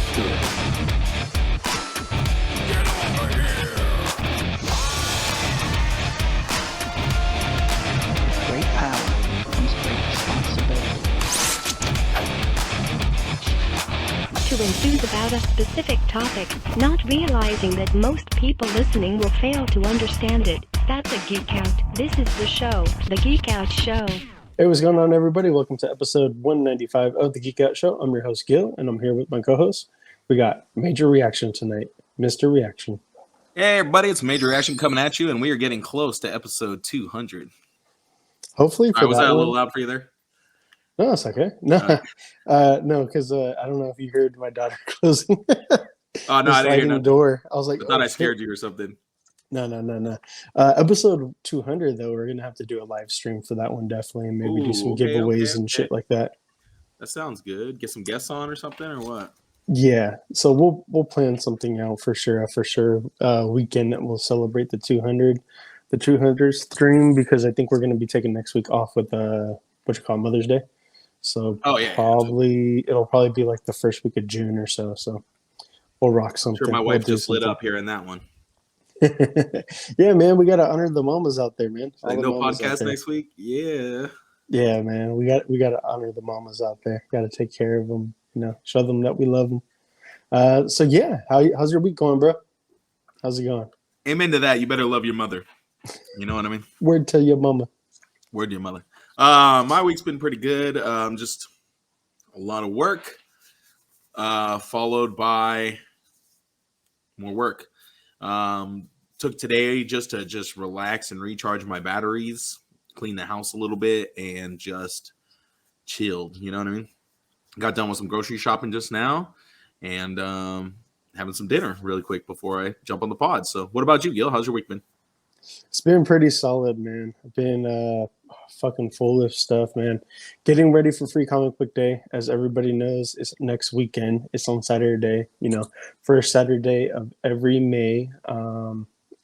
Great power comes great responsibility. To enthuse about a specific topic, not realizing that most people listening will fail to understand it. That's a Geek Out. This is the show, The Geek Out Show. Hey, what's going on, everybody? Welcome to episode 195 of The Geek Out Show. I'm your host, Gil, and I'm here with my co-host. We got Major Reaction tonight. Mr. Reaction. Hey, everybody, it's Major Reaction coming at you, and we are getting close to episode 200. Hopefully for was that a little loud for you there? No, it's okay. No, no, because I don't know if you heard my daughter closing Oh, no, I didn't hear the door. I was like, I thought I scared you or something. No. Episode 200, though, we're going to have to do a live stream for that one, definitely, and maybe do some giveaways and shit like that. That sounds good. Get some guests on or something, or what? Yeah, so we'll plan something out for sure. Weekend that we'll celebrate the 200th stream, because I think we're going to be taking next week off with Mother's Day. So it'll probably be like the first week of June or so. So we'll rock something. I'm sure my wife just lit up here in that one. Yeah, man, we gotta honor the mamas out there, man. Like no podcast next week. Yeah, man, we gotta honor the mamas out there. Got to take care of them. Show them that we love them. So yeah, how's your week going, bro? How's it going? Amen to that. You better love your mother. You know what I mean? Word to your mama. Word to your mother. My week's been pretty good. Just a lot of work, followed by more work. Took today just to relax and recharge my batteries, clean the house a little bit, and just chilled. You know what I mean? Got done with some grocery shopping just now, and having some dinner really quick before I jump on the pod. So what about you, Gil? How's your week been? It's been pretty solid, man. I've been fucking full of stuff, man. Getting ready for Free Comic Book Day. As everybody knows, it's next weekend. It's on Saturday. First Saturday of every May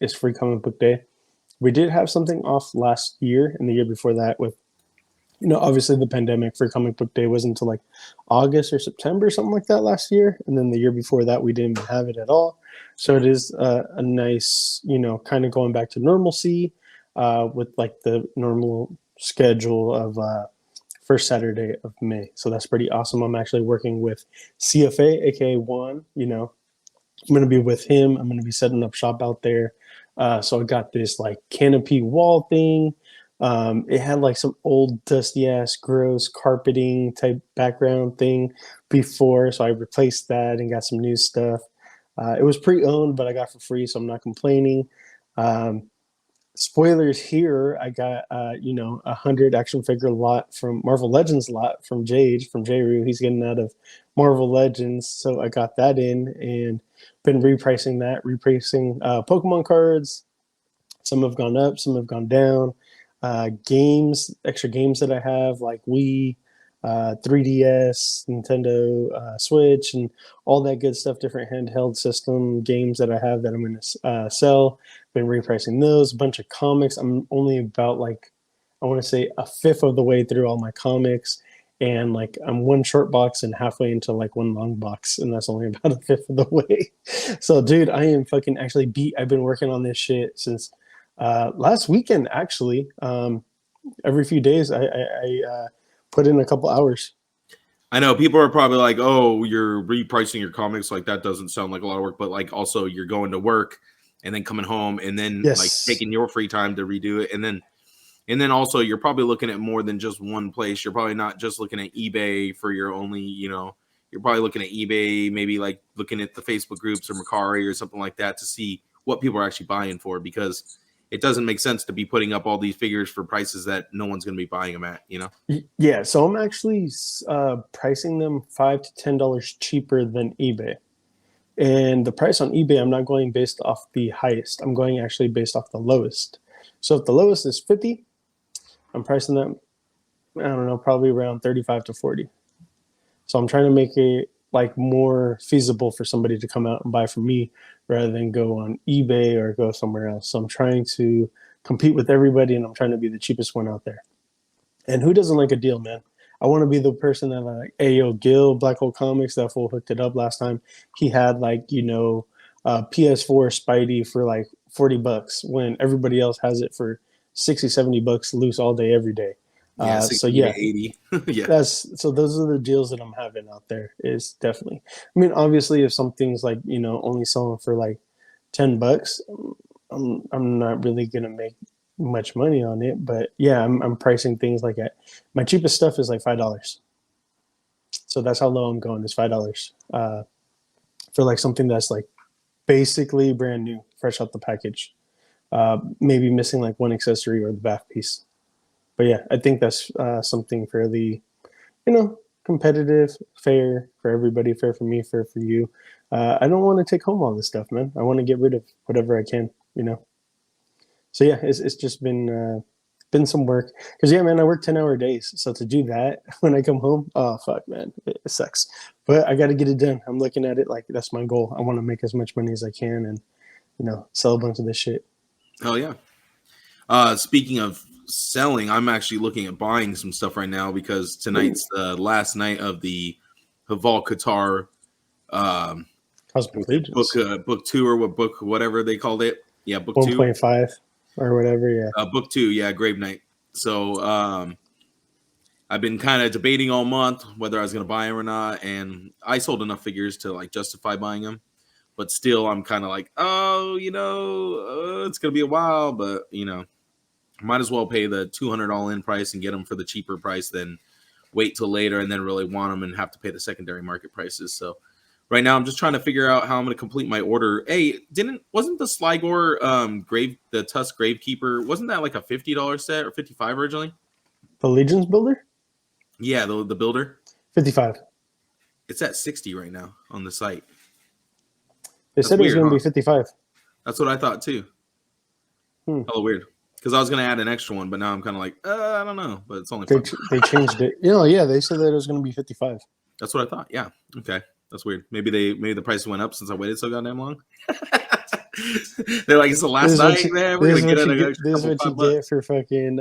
is Free Comic Book Day. We did have something off last year and the year before that with, obviously the pandemic. Free Comic Book Day wasn't until like August or September, something like that last year. And then the year before that, we didn't even have it at all. So it is a nice, kind of going back to normalcy with like the normal schedule of first Saturday of May. So that's pretty awesome. I'm actually working with CFA, aka Juan. I'm going to be with him. I'm going to be setting up shop out there. So I got this like canopy wall thing. It had like some old dusty ass gross carpeting type background thing before. So I replaced that and got some new stuff. It was pre-owned, but I got for free, so I'm not complaining. Spoilers here, I got 100 action figure lot from Marvel Legends lot from J-Roo. He's getting out of Marvel Legends, so I got that in and been repricing Pokemon cards. Some have gone up, some have gone down. Extra games that I have, like Wii, 3DS, Nintendo Switch, and all that good stuff, different handheld system games that I have that I'm going to sell. Been repricing those. A bunch of comics. I'm only about I want to say a fifth of the way through all my comics, and I'm one short box and halfway into one long box, and that's only about a fifth of the way. So dude, I am fucking actually beat. I've been working on this shit since last weekend, actually. Every few days I put in a couple hours. I know people are probably like, oh, you're repricing your comics. Like, that doesn't sound like a lot of work, but also you're going to work and then coming home and then taking your free time to redo it. And then also you're probably looking at more than just one place. You're probably not just looking at eBay for your only, you're probably looking at eBay, maybe looking at the Facebook groups or Mercari or something like that to see what people are actually buying for, because it doesn't make sense to be putting up all these figures for prices that no one's going to be buying them at, Yeah, so I'm actually pricing them $5 to $10 cheaper than eBay. And the price on eBay, I'm not going based off the highest. I'm going actually based off the lowest. So if the lowest is 50, I'm pricing them, I don't know, probably around 35 to 40. So I'm trying to make it more feasible for somebody to come out and buy from me rather than go on eBay or go somewhere else. So I'm trying to compete with everybody, and I'm trying to be the cheapest one out there. And who doesn't like a deal, man? I want to be the person that like, hey, yo, Gil, Black Hole Comics, that fool hooked it up last time. He had like, PS4 Spidey for like $40 when everybody else has it for $60-70 loose all day, every day. Yeah, 60 to 80. Yeah. So those are the deals that I'm having out there is definitely. I mean, obviously if something's like, only selling for like $10, I'm not really gonna make much money on it, but yeah, I'm pricing things like at my cheapest stuff is like $5. So that's how low I'm going is $5 for like something that's like basically brand new, fresh out the package. Maybe missing like one accessory or the back piece. But yeah, I think that's something fairly, competitive, fair for everybody, fair for me, fair for you. I don't want to take home all this stuff, man. I want to get rid of whatever I can, So yeah, it's just been some work. Because yeah, man, I work 10-hour days. So to do that when I come home, oh fuck, man, it sucks. But I got to get it done. I'm looking at it like that's my goal. I want to make as much money as I can and sell a bunch of this shit. Oh yeah. Speaking of selling, I'm actually looking at buying some stuff right now because tonight's the last night of the Haval Qatar book 2 or whatever they called it. Yeah, book 2. 1.5 or whatever, yeah. Book 2, yeah, Grave Night. So I've been kind of debating all month whether I was going to buy them or not, and I sold enough figures to like justify buying them. But still, I'm kind of like, it's going to be a while, but might as well pay the $200 all-in price and get them for the cheaper price than wait till later and then really want them and have to pay the secondary market prices. So right now I'm just trying to figure out how I'm going to complete my order. Hey, wasn't the Sligor the Tusk Gravekeeper, wasn't that like a $50 set or $55 originally? The Legion's builder? Yeah, the builder. 55. It's at 60 right now on the site. They said it was going to be 55. That's what I thought too. Hella weird. Because I was going to add an extra one, but now I'm kind of like, I don't know. But it's only they changed it. Yeah, they said that it was going to be 55. That's what I thought. Yeah. Okay. That's weird. Maybe the price went up since I waited so goddamn long. They're like, it's the last night, man. We're going to get an extra. This is what you get for fucking,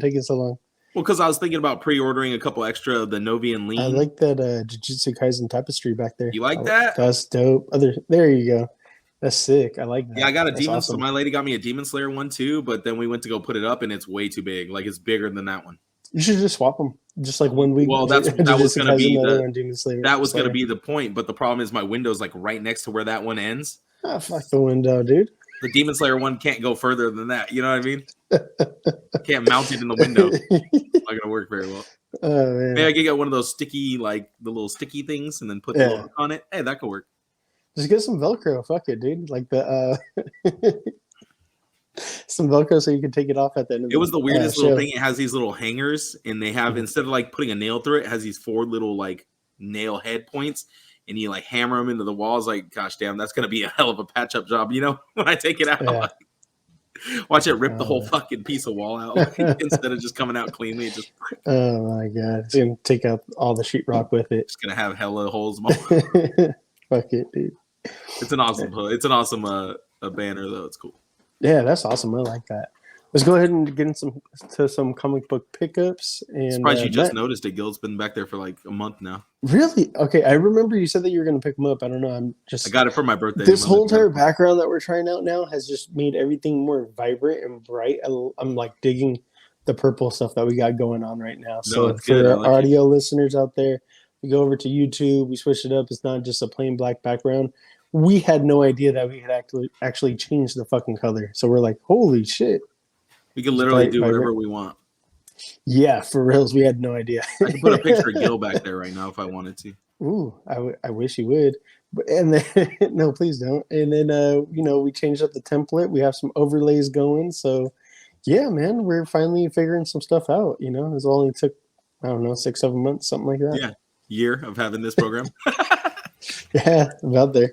taking so long. Well, because I was thinking about pre-ordering a couple extra of the Novian Lean. I like that Jujutsu Kaisen tapestry back there. You like that? That's dope. There you go. That's sick. I like that. Yeah, I got a Demon. Awesome. So my lady got me a Demon Slayer one too, but then we went to go put it up, and it's way too big. Like it's bigger than that one. You should just swap them, just like 1 week. Well, that was going to be the point. But the problem is my window's like right next to where that one ends. Ah, fuck the window, dude. The Demon Slayer one can't go further than that. You know what I mean? Can't mount it in the window. Not going to work very well. Oh, man. Maybe I could get one of those sticky, like the little sticky things, and then put the logo on it. Hey, that could work. Just get some Velcro. Fuck it, dude. Like the some Velcro so you can take it off at the end of the It was the weirdest little thing. It has these little hangers, and they have instead of like putting a nail through it, it has these 4 little like nail head points, and you like hammer them into the walls. Like, gosh damn, that's gonna be a hell of a patch up job, when I take it out. Yeah. Watch it rip the whole fucking piece of wall out instead of just coming out cleanly. Just oh my god, it's gonna take out all the sheetrock with it. It's gonna have hella holes. Fuck it, dude. It's an awesome banner though. It's cool. Yeah, that's awesome. I like that. Let's go ahead and get into some comic book pickups. And surprised you just noticed it. Gil's been back there for like a month now. Really? Okay, I remember you said that you were going to pick them up. I don't know. I got it for my birthday. This whole entire background that we're trying out now has just made everything more vibrant and bright. I'm like digging the purple stuff that we got going on right now. So for our audio listeners out there, we go over to YouTube. We switch it up. It's not just a plain black background. We had no idea that we had actually changed the fucking color. So we're like, holy shit. We can literally do whatever we want. Yeah, for reals. We had no idea. I can put a picture of Gil back there right now if I wanted to. Ooh, I wish you would. And then, no, please don't. And then, we changed up the template. We have some overlays going. So, yeah, man, we're finally figuring some stuff out. It only took, 6-7 months, something like that. Yeah, year of having this program. Yeah, about there.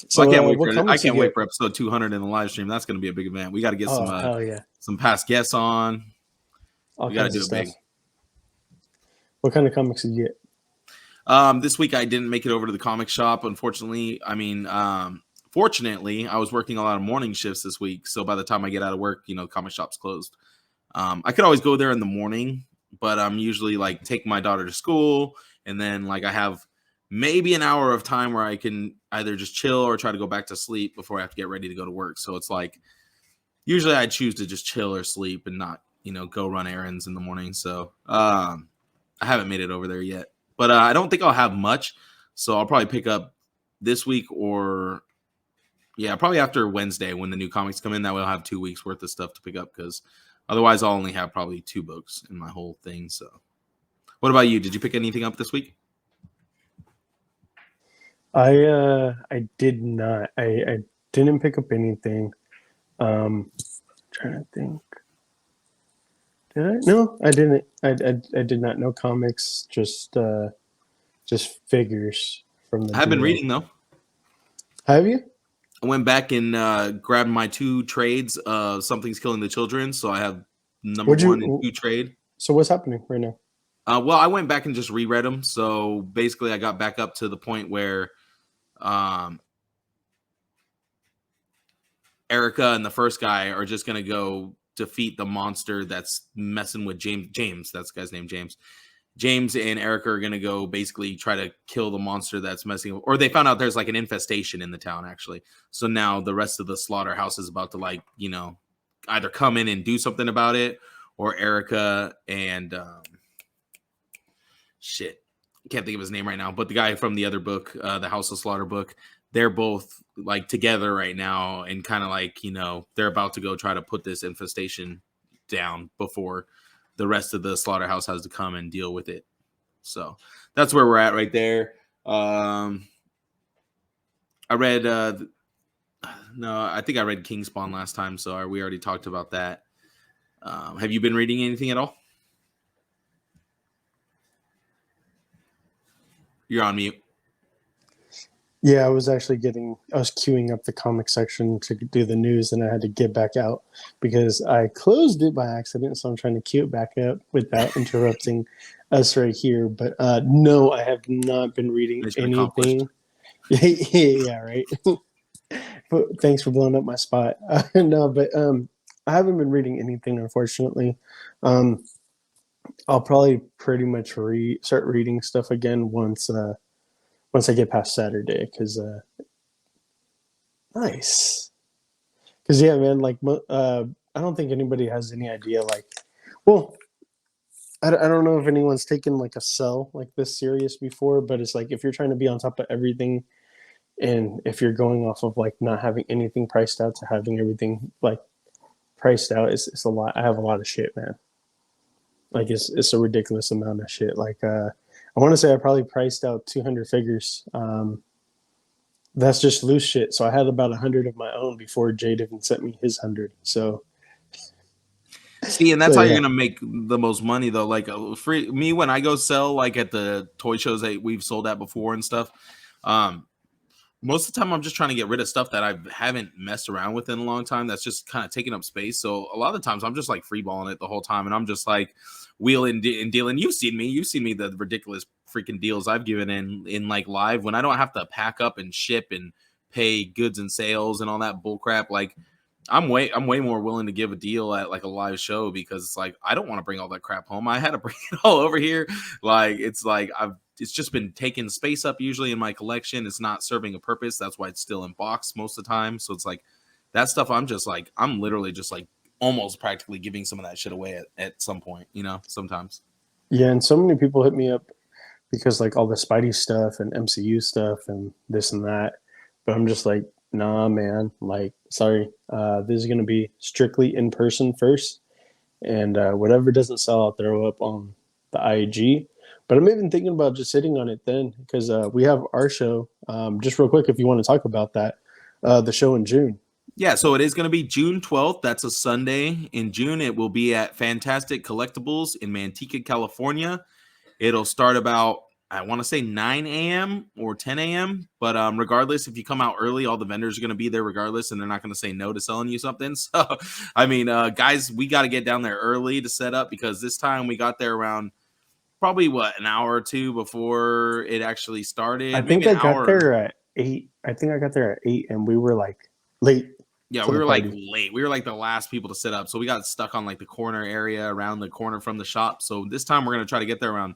So I can't wait for episode 200 in the live stream. That's going to be a big event. We got to get some past guests on. We got to do it big. What kind of comics did you get? This week I didn't make it over to the comic shop, unfortunately. Fortunately, I was working a lot of morning shifts this week, so by the time I get out of work, comic shop's closed. I could always go there in the morning but I'm usually like taking my daughter to school, and then like I have maybe an hour of time where I can either just chill or try to go back to sleep before I have to get ready to go to work. So it's like usually I choose to just chill or sleep and not, go run errands in the morning. So I haven't made it over there yet, but I don't think I'll have much. So I'll probably pick up this week or probably after Wednesday when the new comics come in. That way I'll have 2 weeks worth of stuff to pick up, because otherwise I'll only have probably 2 books in my whole thing. So what about you? Did you pick anything up this week? I did not. I didn't pick up anything. Trying to think. Did I? No, I didn't. I did not. No comics. Just figures from the. I've been reading though. Have you? I went back and grabbed my 2 trades of Something's Killing the Children. So I have number 1 and 2 trade. So what's happening right now? Well, I went back and just reread them. So basically I got back up to the point where Erica and the first guy are just going to go defeat the monster that's messing with James. That's the guy's name, James. James and Erica are going to go basically try to kill the monster that's messing with, or they found out there's like an infestation in the town, actually. So now the rest of the slaughterhouse is about to either come in and do something about it, or Erica and can't think of his name right now, but the guy from the other book, the House of Slaughter book, they're both like together right now and kind of like, they're about to go try to put this infestation down before the rest of the slaughterhouse has to come and deal with it. So that's where we're at right there. I read, I think I read Kingspawn last time. So we already talked about that. Have you been reading anything at all? You're on mute. Yeah, I was queuing up the comic section to do the news, and I had to get back out because I closed it by accident. So I'm trying to queue it back up without interrupting us right here. But no, I have not been reading anything. Yeah, right. But thanks for blowing up my spot. No, but I haven't been reading anything, unfortunately. I'll probably pretty much start reading stuff again once I get past Saturday, because nice. Because yeah, man, like I don't think anybody has any idea. Like, well, I don't know if anyone's taken like a sell like this serious before, but it's like if you're trying to be on top of everything, and if you're going off of like not having anything priced out to having everything like priced out, it's a lot. I have a lot of shit, man. Like it's a ridiculous amount of shit. Like I want to say I probably priced out 200 figures. That's just loose shit. So I had about 100 of my own before Jade even sent me his 100. So see, and that's how you're gonna make the most money, though. Like me, when I go sell like at the toy shows that we've sold at before and stuff, most of the time I'm just trying to get rid of stuff that I haven't messed around with in a long time. That's just kind of taking up space. So a lot of the times I'm just like freeballing it the whole time, and I'm just like wheeling and dealing. You've seen me the ridiculous freaking deals I've given in like live, when I don't have to pack up and ship and pay goods and sales and all that bull crap. Like I'm way more willing to give a deal at like a live show, because it's like I don't want to bring all that crap home. I had to bring it all over here. Like it's just been taking space up usually in my collection. It's not serving a purpose. That's why it's still in box most of the time. So it's like that stuff. I'm literally just like almost practically giving some of that shit away at some point, sometimes. Yeah. And so many people hit me up because like all the Spidey stuff and MCU stuff and this and that. But I'm just like, nah, man, like, sorry. This is going to be strictly in person first. And whatever doesn't sell, I'll throw up on the IG. But I'm even thinking about just sitting on it then, because we have our show. Just real quick, if you want to talk about that, the show in June. Yeah, so it is going to be June 12th. That's a Sunday in June. It will be at Fantastic Collectibles in Manteca, California. It'll start about, I want to say 9 a.m. or 10 a.m. But regardless, if you come out early, all the vendors are going to be there regardless, and they're not going to say no to selling you something. So, I mean, guys, we got to get down there early to set up, because this time we got there around probably an hour or two before it actually started. I think I got there at 8. I think I got there at 8, and we were like late. Yeah, for we the were like party. late. We were like the last people to set up. So we got stuck on like the corner area around the corner from the shop. So this time we're going to try to get there around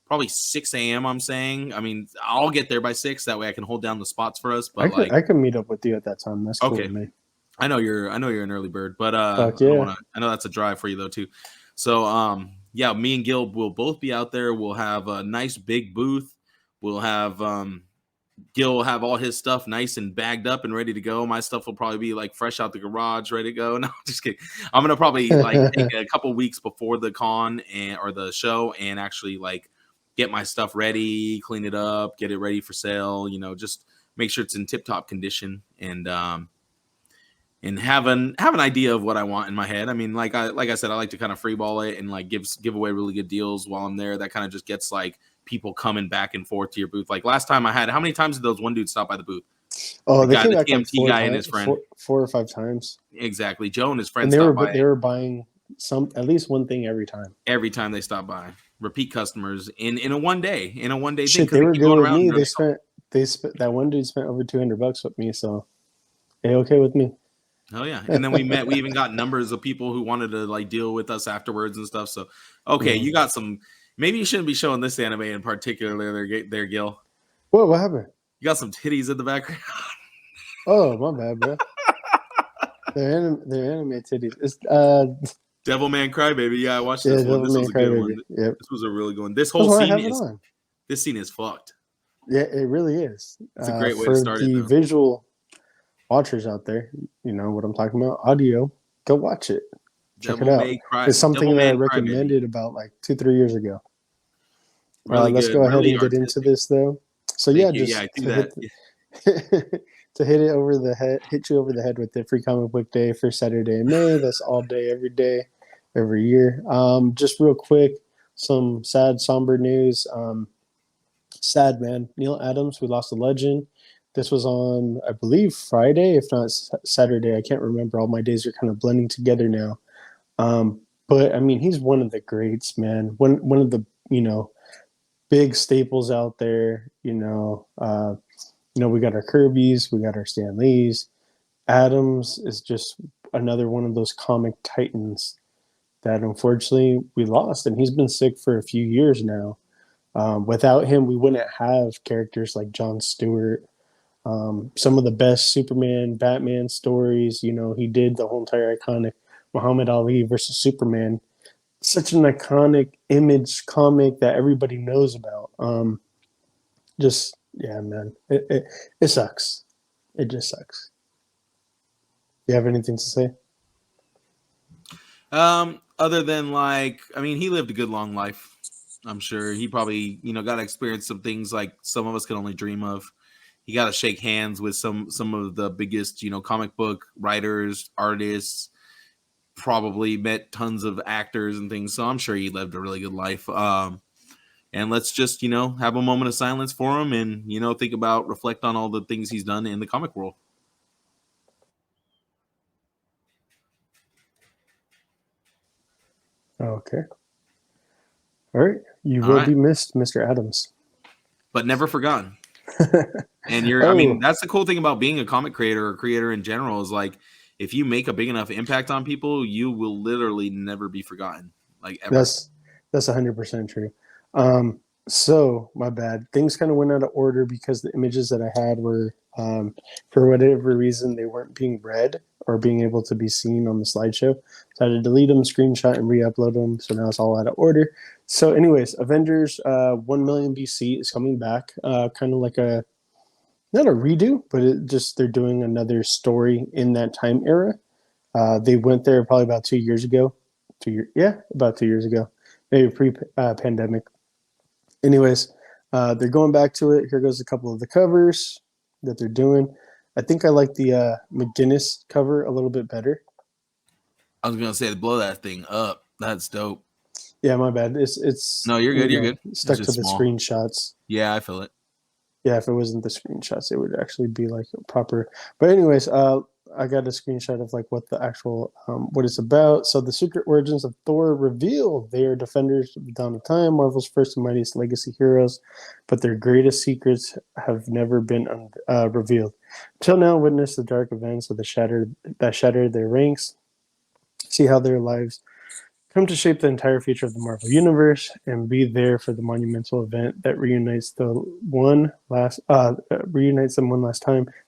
probably 6 a.m. I'm saying. I mean, I'll get there by 6. That way I can hold down the spots for us. But I could meet up with you at that time. That's cool okay. with me. I know you're an early bird, but Fuck I don't yeah. want to. I know that's a drive for you though too. So yeah, me and Gil will both be out there. We'll have a nice big booth. We'll have Gil will have all his stuff nice and bagged up and ready to go. My stuff will probably be like fresh out the garage, ready to go. No, just kidding. I'm gonna probably like take a couple weeks before the con or the show and actually like get my stuff ready, clean it up, get it ready for sale. You know, just make sure it's in tip top condition and have an idea of what I want in my head. I mean, like I said, I like to kind of freeball it and like give away really good deals while I'm there. That kind of just gets like people coming back and forth to your booth. Like last time I had, how many times did those one dude stop by the booth? Oh, they guy, came the back like TMT guy and his friend. four or five times. Exactly. Joe and his friend And they were buying at least one thing every time. Every time they stop by. Repeat customers in a one day Shit, thing. they were good with me. They spent that one dude spent over $200 with me, so they okay with me. Oh yeah, and then we even got numbers of people who wanted to like deal with us afterwards and stuff. So okay, you got some. Maybe you shouldn't be showing this anime in particular, there, Gil. What happened? You got some titties in the background. Oh my bad, bro. they're anime titties. It's Devilman Crybaby. Yeah, I watched this one. This was a good one. Yep. This was a really good one. This whole scene is fucked. Yeah, it really is. It's a great way for to start the it. Visual watchers out there, you know what I'm talking about. Audio, go watch it. Check it out. It's something that I recommended about like 2-3 years ago. Really let's good. go ahead really and get into this though. So to hit it over the head, hit you over the head with the Free Comic Book Day for Saturday in May. That's all day, every day, every year. Just real quick, some sad, somber news. Sad, man. Neil Adams, we lost a legend. This was on, I believe, Friday, if not Saturday. I can't remember. All my days are kind of blending together now. But I mean, he's one of the greats, man. One of the, big staples out there. We got our Kirby's, we got our Stan Lee's. Adams is just another one of those comic titans that unfortunately we lost, and he's been sick for a few years now. Without him, we wouldn't have characters like Jon Stewart. Some of the best Superman, Batman stories. He did the whole entire iconic Muhammad Ali versus Superman. Such an iconic image comic that everybody knows about. Yeah, man. It sucks. It just sucks. You have anything to say? Other than he lived a good long life. I'm sure he probably, got to experience some things like some of us can only dream of. He got to shake hands with some of the biggest, comic book writers, artists, probably met tons of actors and things. So I'm sure he lived a really good life. And let's just, have a moment of silence for him and, reflect on all the things he's done in the comic world. Okay. All right. You will be missed, Mr. Adams. But never forgotten. And that's the cool thing about being a comic creator or creator in general is like, if you make a big enough impact on people, you will literally never be forgotten. Like ever. That's 100% true. So my bad. Things kind of went out of order because the images that I had were, for whatever reason, they weren't being read or being able to be seen on the slideshow. So I had to delete them, screenshot, and re-upload them. So now it's all out of order. So anyways, Avengers 1 million BC is coming back. Kind of like not a redo, but they're doing another story in that time era. They went there probably about 2 years ago. About 2 years ago. Maybe pre-pandemic. Anyways, they're going back to it. Here goes a couple of the covers that they're doing. I think I like the McGinnis cover a little bit better. I was gonna say blow that thing up. That's dope. Yeah, my bad. It's no, you're good. You're good. Stuck to the screenshots. Yeah, I feel it. Yeah, if it wasn't the screenshots, it would actually be like a proper. But anyways, I got a screenshot of like what the actual what it's about. So the secret origins of Thor reveal they are defenders of the dawn of time, Marvel's first and mightiest legacy heroes, but their greatest secrets have never been revealed. Until now, witness the dark events of that shattered their ranks. See how their lives come to shape the entire future of the Marvel Universe, and be there for the monumental event that reunites them one last time,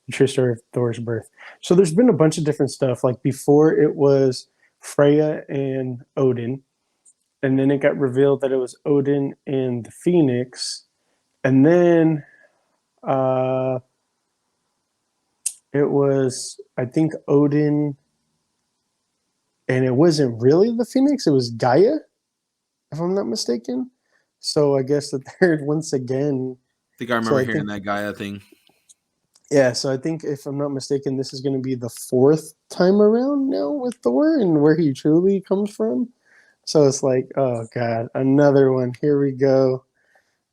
the true story of Thor's birth. So there's been a bunch of different stuff. Like before, it was Freya and Odin, and then it got revealed that it was Odin and the Phoenix, and then it was, I think, Odin. And it wasn't really the Phoenix, it was Gaia, if I'm not mistaken. So I guess that they're once again. I think I remember hearing that Gaia thing. Yeah, so I think if I'm not mistaken, this is going to be the fourth time around now with Thor and where he truly comes from. So it's like, oh God, another one. Here we go.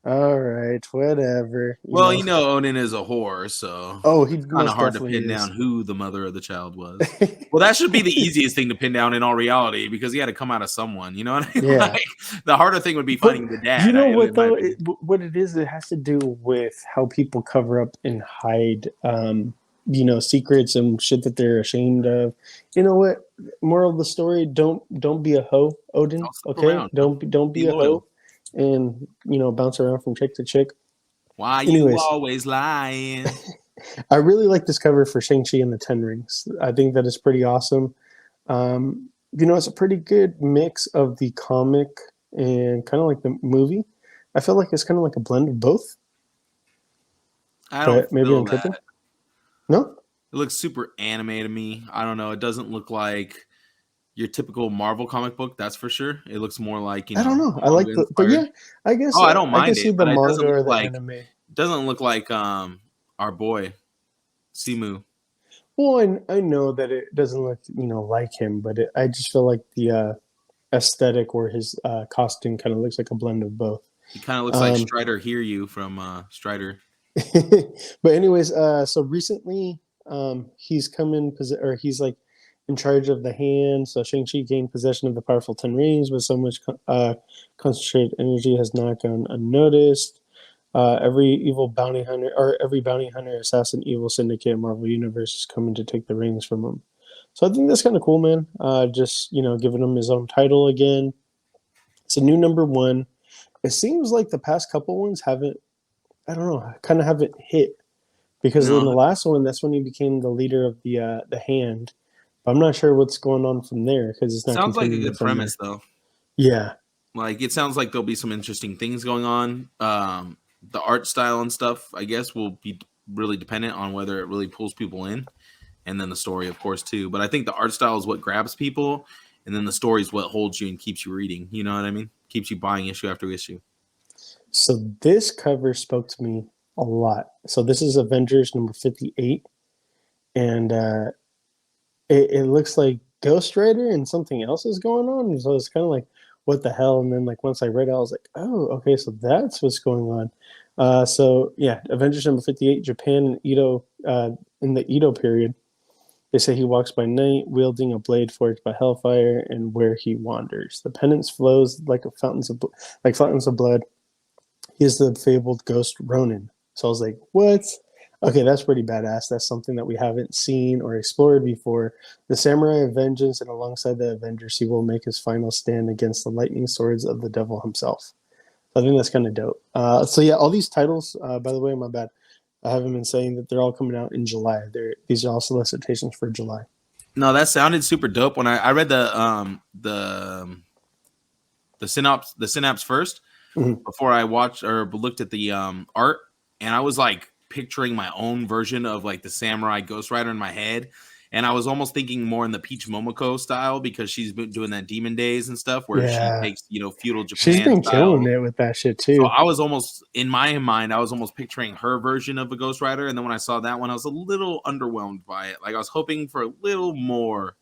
All right, whatever. You know, Odin is a whore, so he's kind of hard to pin down who the mother of the child was. Well, that should be the easiest thing to pin down in all reality because he had to come out of someone. You know what I mean? Yeah. Like, the harder thing would be finding the dad. You know what though? What it is, it has to do with how people cover up and hide, secrets and shit that they're ashamed of. You know what? Moral of the story: don't be a hoe, Odin. Okay, don't be a hoe. And bounce around from chick to chick. Why you always lying? I really like this cover for ShangChi and the Ten Rings. I think that is pretty awesome. It's a pretty good mix of the comic and kind of like the movie. I feel like it's kind of like a blend of both. I don't. Maybe I'm tripping. No, it looks super anime to me. I don't know. It doesn't look like your typical Marvel comic book, that's for sure. It looks more like I don't know. I like but yeah, I guess. I don't mind I can see the manga or the anime. It doesn't look like our boy Simu. Well, I know that it doesn't look like him, but I just feel like the aesthetic or his costume kind of looks like a blend of both. He kind of looks like Strider Hear from Strider. But anyways, so recently he's come in he's like in charge of the hand. So ShangChi gained possession of the powerful 10 rings, but so much concentrated energy has not gone unnoticed. Every bounty hunter, assassin, evil syndicate, Marvel Universe is coming to take the rings from him. So I think that's kind of cool, man. Just giving him his own title again. It's a new #1. It seems like the past couple ones haven't hit, because in the last one, that's when he became the leader of the hand. I'm not sure what's going on from there because it's not. Sounds like a good premise, though. Yeah, like it sounds like there'll be some interesting things going on. The art style and stuff, I guess, will be really dependent on whether it really pulls people in, and then the story, of course, too. But I think the art style is what grabs people, and then the story is what holds you and keeps you reading. You know what I mean? Keeps you buying issue after issue. So this cover spoke to me a lot. So this is Avengers #58, and it looks like Ghost Rider and something else is going on. So it's kind of like, what the hell? And then like once I read it, I was like, oh, okay, so that's what's going on. So yeah, Avengers #58, Japan and Edo, in the Edo period. They say he walks by night, wielding a blade forged by hellfire, and where he wanders, the penance flows like fountains of blood. He is the fabled ghost Ronin. So I was like, what? Okay, that's pretty badass. That's something that we haven't seen or explored before. The Samurai of Vengeance, and alongside the Avengers, he will make his final stand against the lightning swords of the devil himself. I think that's kind of dope. So yeah, all these titles, by the way, my bad, I haven't been saying that they're all coming out in July. These are all solicitations for July. No, that sounded super dope. When I read the synapse first, before I watched or looked at the art, and I was like picturing my own version of like the samurai Ghost Rider in my head, and I was almost thinking more in the Peach Momoko style because she's been doing that Demon Days and stuff where she takes feudal Japan. She's been killing it with that shit too. So I was almost in my mind, I was almost picturing her version of a Ghost Rider, and then when I saw that one, I was a little underwhelmed by it. Like I was hoping for a little more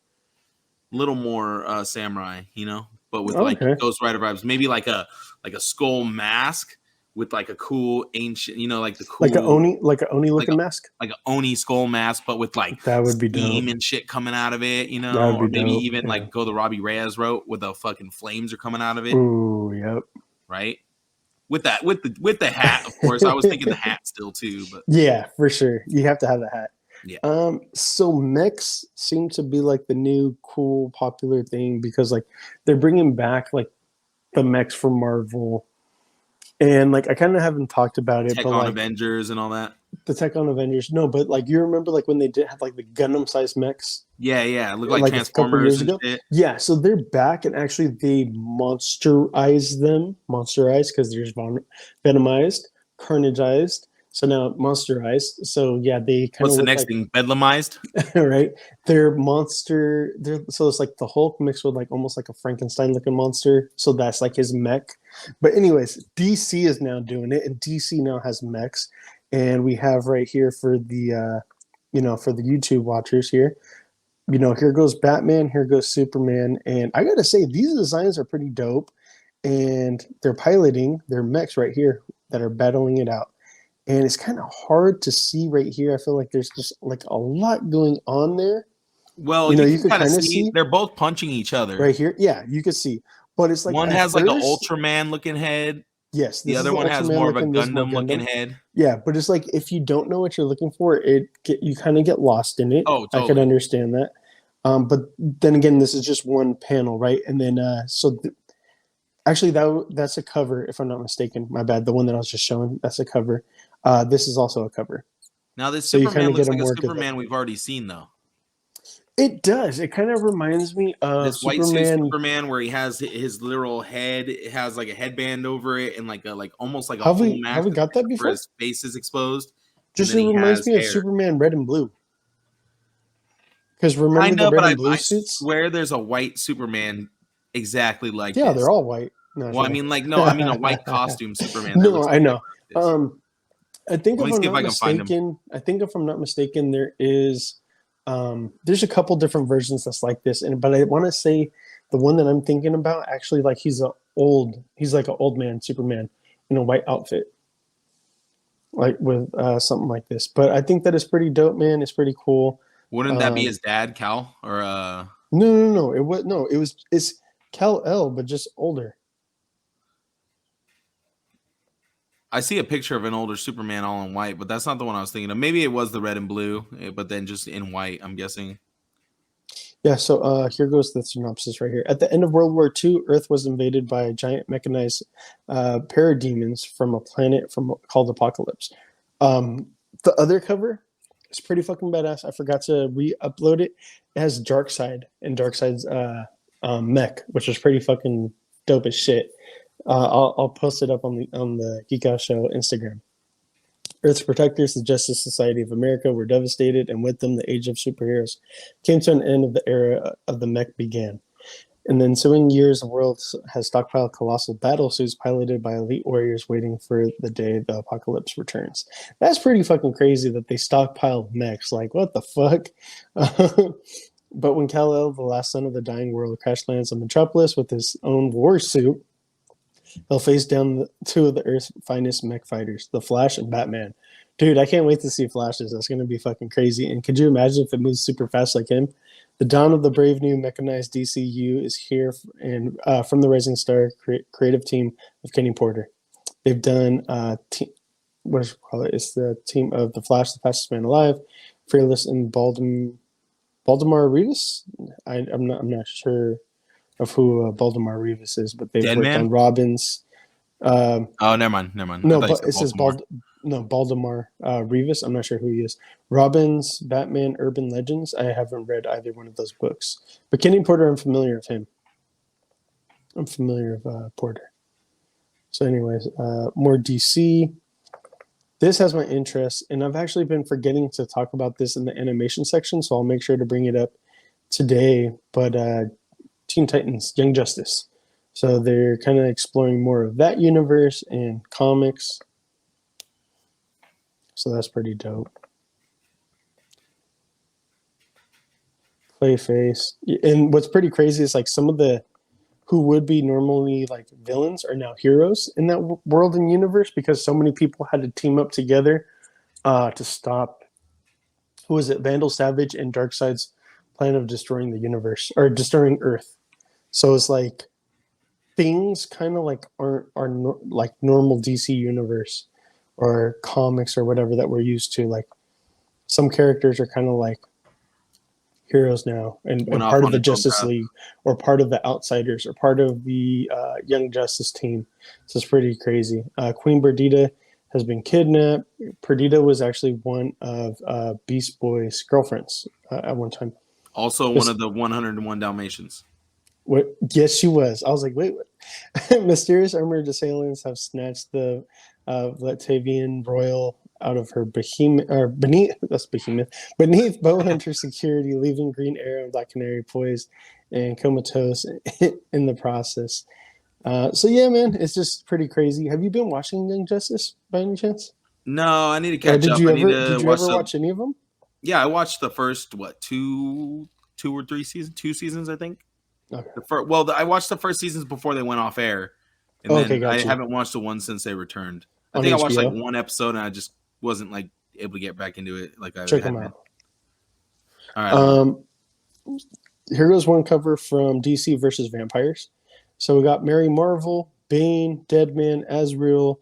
samurai, but with like Ghost Rider vibes, maybe like a skull mask with like a cool ancient, like the cool, like a Oni looking mask, like an Oni skull mask, but with like that would be steam dope and shit coming out of it, That would be or maybe dope. even like go the Robbie Reyes route with the fucking flames are coming out of it. Ooh, yep. Right. With the hat, of course. I was thinking the hat still too, but yeah, for sure. You have to have the hat. Yeah. So mechs seem to be like the new cool popular thing because like they're bringing back like the mechs from Marvel, and like I kind of haven't talked about it, Tech but on like Avengers and all that. the Tech on Avengers, no, but like you remember like when they did have like the Gundam sized mechs. Yeah, it looked like a couple Transformers years and ago. shit. Yeah, so they're back, and actually they monsterized because there's venomized, carnageized. So now monsterized. So yeah, they kind What's of the look next like thing? Bedlamized? right. They're monster. So it's like the Hulk mixed with like almost like a Frankenstein looking monster. So that's like his mech. But anyways, DC is now doing it, and DC now has mechs, and we have right here for the for the YouTube watchers here. Here goes Batman, here goes Superman, and I gotta say these designs are pretty dope, and they're piloting their mechs right here that are battling it out. And it's kind of hard to see right here. I feel like there's just like a lot going on there. Well, you can kind of see they're both punching each other right here. Yeah, you can see, but it's like one has like an Ultraman looking head. Yes, the other one has more of a Gundam looking head. Yeah, but it's like if you don't know what you're looking for, you kind of get lost in it. Oh, totally. I could understand that. But then again, this is just one panel, right? And then actually that's a cover, if I'm not mistaken. My bad. The one that I was just showing, that's a cover. This is also a cover. Now this Superman looks like a Superman we've already seen, though. It does. It kind of reminds me of this white suit Superman, where he has his literal head. It has like a headband over it, and almost like a full mask. Have we got that before? His face is exposed. Just it reminds me of Superman Red and Blue. Because remember the red and blue suits? I swear there's a white Superman exactly like this. They're all white. No, well, I mean a white costume Superman. No, I know. I think if I'm not mistaken, there is there's a couple different versions that's like this, but I want to say the one that I'm thinking about actually like he's like an old man Superman in a white outfit, like with something like this. But I think that is pretty dope, man. It's pretty cool. Wouldn't that be his dad, Cal? Or No. It's Kal-El, but just older. I see a picture of an older Superman all in white, but that's not the one I was thinking of. Maybe it was the red and blue, but then just in white, I'm guessing. Yeah, so here goes the synopsis right here. At the end of World War II, Earth was invaded by a giant mechanized parademons from a planet called Apocalypse. The other cover is pretty fucking badass. I forgot to re-upload it. It has Darkseid and Darkseid's mech, which is pretty fucking dope as shit. I'll post it up on the Geek Out Show Instagram. Earth's protectors, the Justice Society of America, were devastated, and with them, the age of superheroes came to an end. Of the era of the mech began. In the ensuing years, the world has stockpiled colossal battle suits piloted by elite warriors waiting for the day the apocalypse returns. That's pretty fucking crazy that they stockpiled mechs. Like, what the fuck? But when Kal-El, the last son of the dying world, crash lands on Metropolis with his own war suit, he'll face down two of the Earth's finest mech fighters, the Flash and Batman. Dude, I can't wait to see Flashes. That's going to be fucking crazy. And could you imagine if it moves super fast like him? The dawn of the brave new mechanized DCU is here, and from the Rising Star creative team of Kenny Porter. They've done It's the team of the Flash, the fastest man alive, Fearless, and Baldemar Rivas. I'm not sure of who Baldemar Rivas is, but they've worked on Robins. Oh, never mind. No, but it says Baldemar Rivas. I'm not sure who he is. Robins, Batman, Urban Legends. I haven't read either one of those books. But Kenny Porter, I'm familiar of him. I'm familiar of Porter. So anyways, more DC. This has my interest, and I've actually been forgetting to talk about this in the animation section, so I'll make sure to bring it up today. But Teen Titans, Young Justice. So they're kind of exploring more of that universe and comics. So that's pretty dope. Clayface. And what's pretty crazy is like some of the who would be normally like villains are now heroes in that world and universe because so many people had to team up together to stop, who was it, Vandal Savage and Darkseid's plan of destroying the universe or destroying Earth. So it's like things kind of like like normal DC universe or comics or whatever that we're used to. Like some characters are kind of like heroes now and part of the Justice League or part of the Outsiders or part of the Young Justice team. So it's pretty crazy. Queen Perdita has been kidnapped. Perdita was actually one of Beast Boy's girlfriends at one time. Also one of the 101 Dalmatians. What? Yes, she was. I was like, wait, what? Mysterious armored assailants have snatched the Latvian royal out of her beneath Bowhunter security, leaving Green Arrow and Black Canary poised and comatose in the process. So yeah, man, it's just pretty crazy. Have you been watching Young Justice by any chance? No, I need to catch up. Did you ever watch any of them? Yeah, I watched the first two or three seasons, 2 seasons, I think. Okay. I watched the first seasons before they went off air, and then I haven't watched the one since they returned. I think HBO? I watched like one episode, and I just wasn't like able to get back into it. Like I check them out. All right. Here goes one cover from DC versus Vampires. So we got Mary Marvel, Bane, Deadman, Azrael,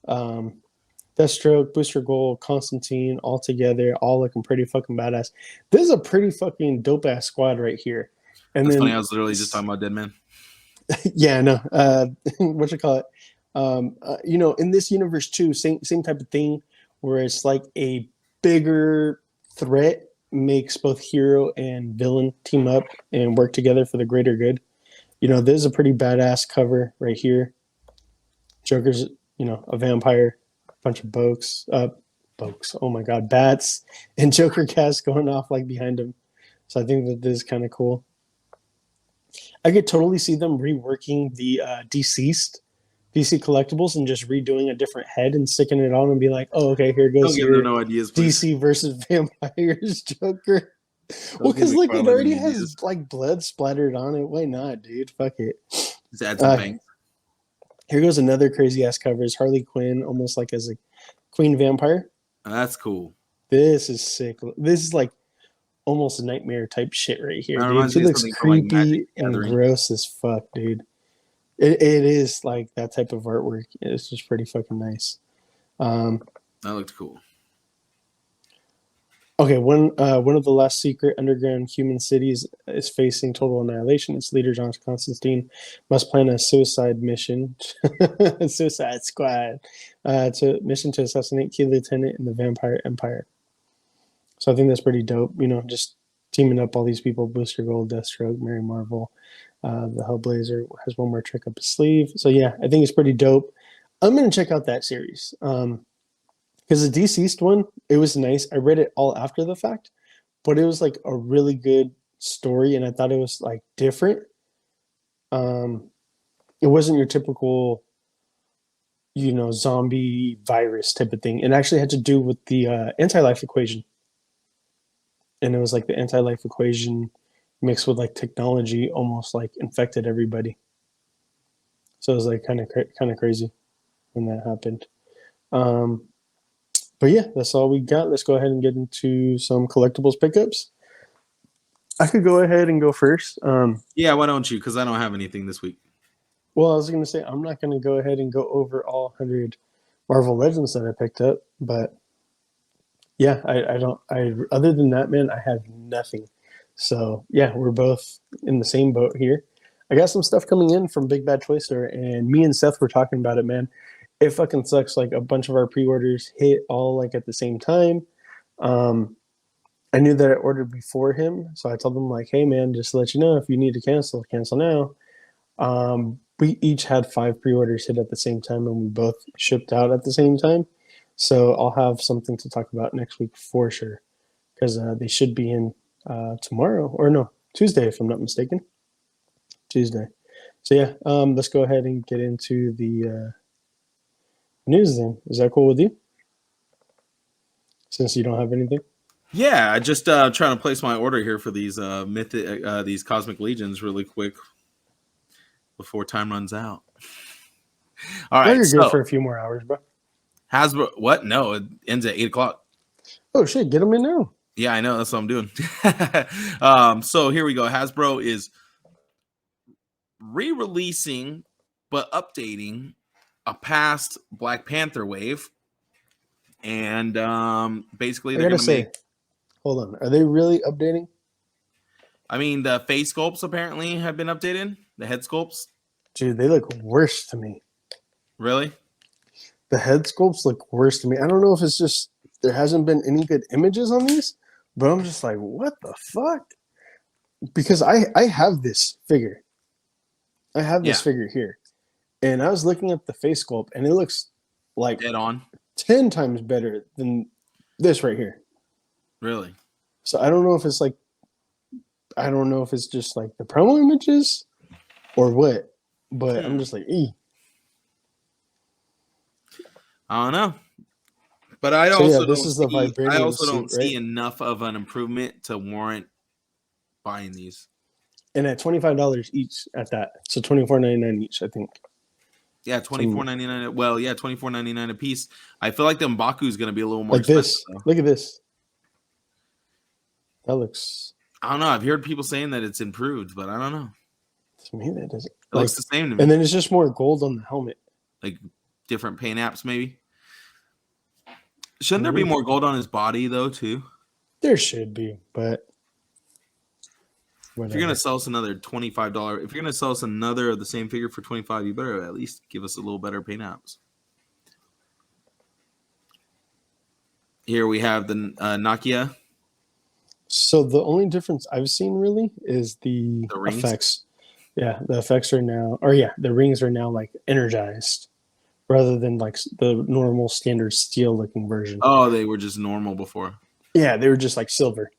Deathstroke, Booster Gold, Constantine, all together, all looking pretty fucking badass. This is a pretty fucking dope ass squad right here. And that's then, funny. I was literally just talking about Deadman. Yeah, no. What you call it? In this universe too, same type of thing, where it's like a bigger threat makes both hero and villain team up and work together for the greater good. This is a pretty badass cover right here. Joker's, a vampire, a bunch of bokes, oh my god, bats, and Joker cast going off like behind him. So I think that this is kind of cool. I could totally see them reworking the deceased DC collectibles and just redoing a different head and sticking it on and be like, oh, okay, here goes your no ideas, DC versus Vampires Joker. Well, because like it already has like blood splattered on it. Why not, dude? Fuck it. Just add some things. Here goes another crazy ass cover. Is Harley Quinn almost like as a queen vampire? Oh, that's cool. This is sick. This is like almost a nightmare type shit right here, dude. She looks creepy and gross as fuck, dude. It is like that type of artwork. It's just pretty fucking nice. That looked cool. Okay, one of the last secret underground human cities is facing total annihilation. Its leader, John Constantine, must plan a suicide mission, suicide squad, to assassinate key lieutenant in the Vampire Empire. So I think that's pretty dope. Just teaming up all these people: Booster Gold, Deathstroke, Mary Marvel, the Hellblazer has one more trick up his sleeve. So yeah, I think it's pretty dope. I'm gonna check out that series. Because the deceased one, it was nice. I read it all after the fact, but it was like a really good story, and I thought it was like different. It wasn't your typical, zombie virus type of thing. It actually had to do with the anti-life equation, and it was like the anti-life equation mixed with like technology, almost like infected everybody. So it was like kind of crazy when that happened. But yeah, that's all we got. Let's go ahead and get into some collectibles pickups. I could go ahead and go first. Yeah, why don't you? Because I don't have anything this week. Well, I was going to say, I'm not going to go ahead and go over all 100 Marvel Legends that I picked up. But yeah, other than that, man, I have nothing. So yeah, we're both in the same boat here. I got some stuff coming in from Big Bad Toy Store, and me and Seth were talking about it, man. It fucking sucks. Like a bunch of our pre-orders hit all like at the same time. I knew that I ordered before him, so I told him like, "Hey man, just to let you know, if you need to cancel now." We each had 5 pre-orders hit at the same time, and we both shipped out at the same time. So I'll have something to talk about next week for sure, because they should be in tomorrow or no Tuesday if I'm not mistaken. Tuesday. So yeah, let's go ahead and get into the news then. Is that cool with you? Since you don't have anything? Yeah, I just trying to place my order here for these these Cosmic Legions really quick. before time runs out. All No, right, you're so good for a few more hours, bro. Hasbro, what? No, it ends at 8:00. Oh shit, get them in now. Yeah, I know. That's what I'm doing. So here we go. Hasbro is re-releasing but updating a past Black Panther wave, and basically they're gonna make. Hold on, are they really updating? I mean, the face sculpts apparently have been updated. The head sculpts. Dude, they look worse to me. Really? The head sculpts look worse to me. I don't know if it's just there hasn't been any good images on these, but I'm just like, what the fuck? Because I have this figure. I have this figure here. And I was looking at the face sculpt, and it looks like dead on 10 times better than this right here. Really? So I don't know if it's just like the promo images or what, but I'm just like, I don't know. But I also don't see right? enough of an improvement to warrant buying these. And at $25 each at that. So $24.99 each, I think. Yeah, $24.99. Well, yeah, $24.99 a piece. I feel like the M'Baku is going to be a little more like this. Though. Look at this. That looks. I don't know. I've heard people saying that it's improved, but I don't know. To me, that doesn't. It looks the same to me. And then it's just more gold on the helmet. Like different paint apps, maybe. Shouldn't there be more gold on his body though, too? There should be, but whatever. If you're gonna sell us another $25, if you're gonna sell us another of the same figure for $25, you better at least give us a little better paint apps. Here we have the Nokia. So the only difference I've seen really is the effects. Yeah, the effects are now, the rings are now like energized rather than like the normal standard steel looking version. Oh, they were just normal before. Yeah, they were just like silver.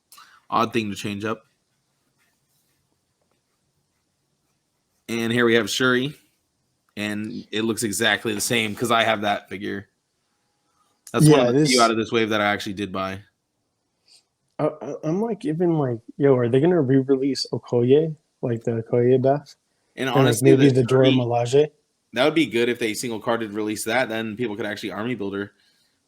Odd thing to change up. And here we have Shuri, and it looks exactly the same because I have that figure. That's one of the few out of this wave that I actually did buy. I'm like, even like, yo, are they gonna re-release Okoye, like the Okoye bath? And honestly, like maybe the Dora Milaje. That would be good if they single carded release that. Then people could actually army builder.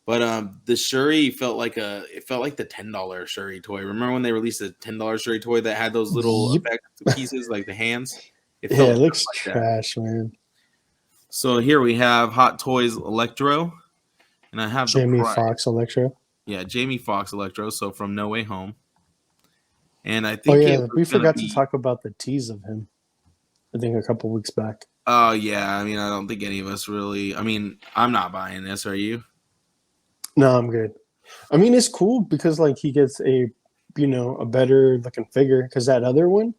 But the Shuri felt like the $10 Shuri toy. Remember when they released a $10 Shuri toy that had those little effect pieces like the hands? It looks like trash, man. So here we have Hot Toys Electro, and I have Jamie Foxx Electro. Yeah, Jamie Foxx Electro. So from No Way Home, and I think we forgot to talk about the tease of him. I think a couple weeks back. Oh yeah, I mean I don't think any of us really. I mean I'm not buying this. Are you? No, I'm good. I mean it's cool because like he gets a better looking figure because that other one.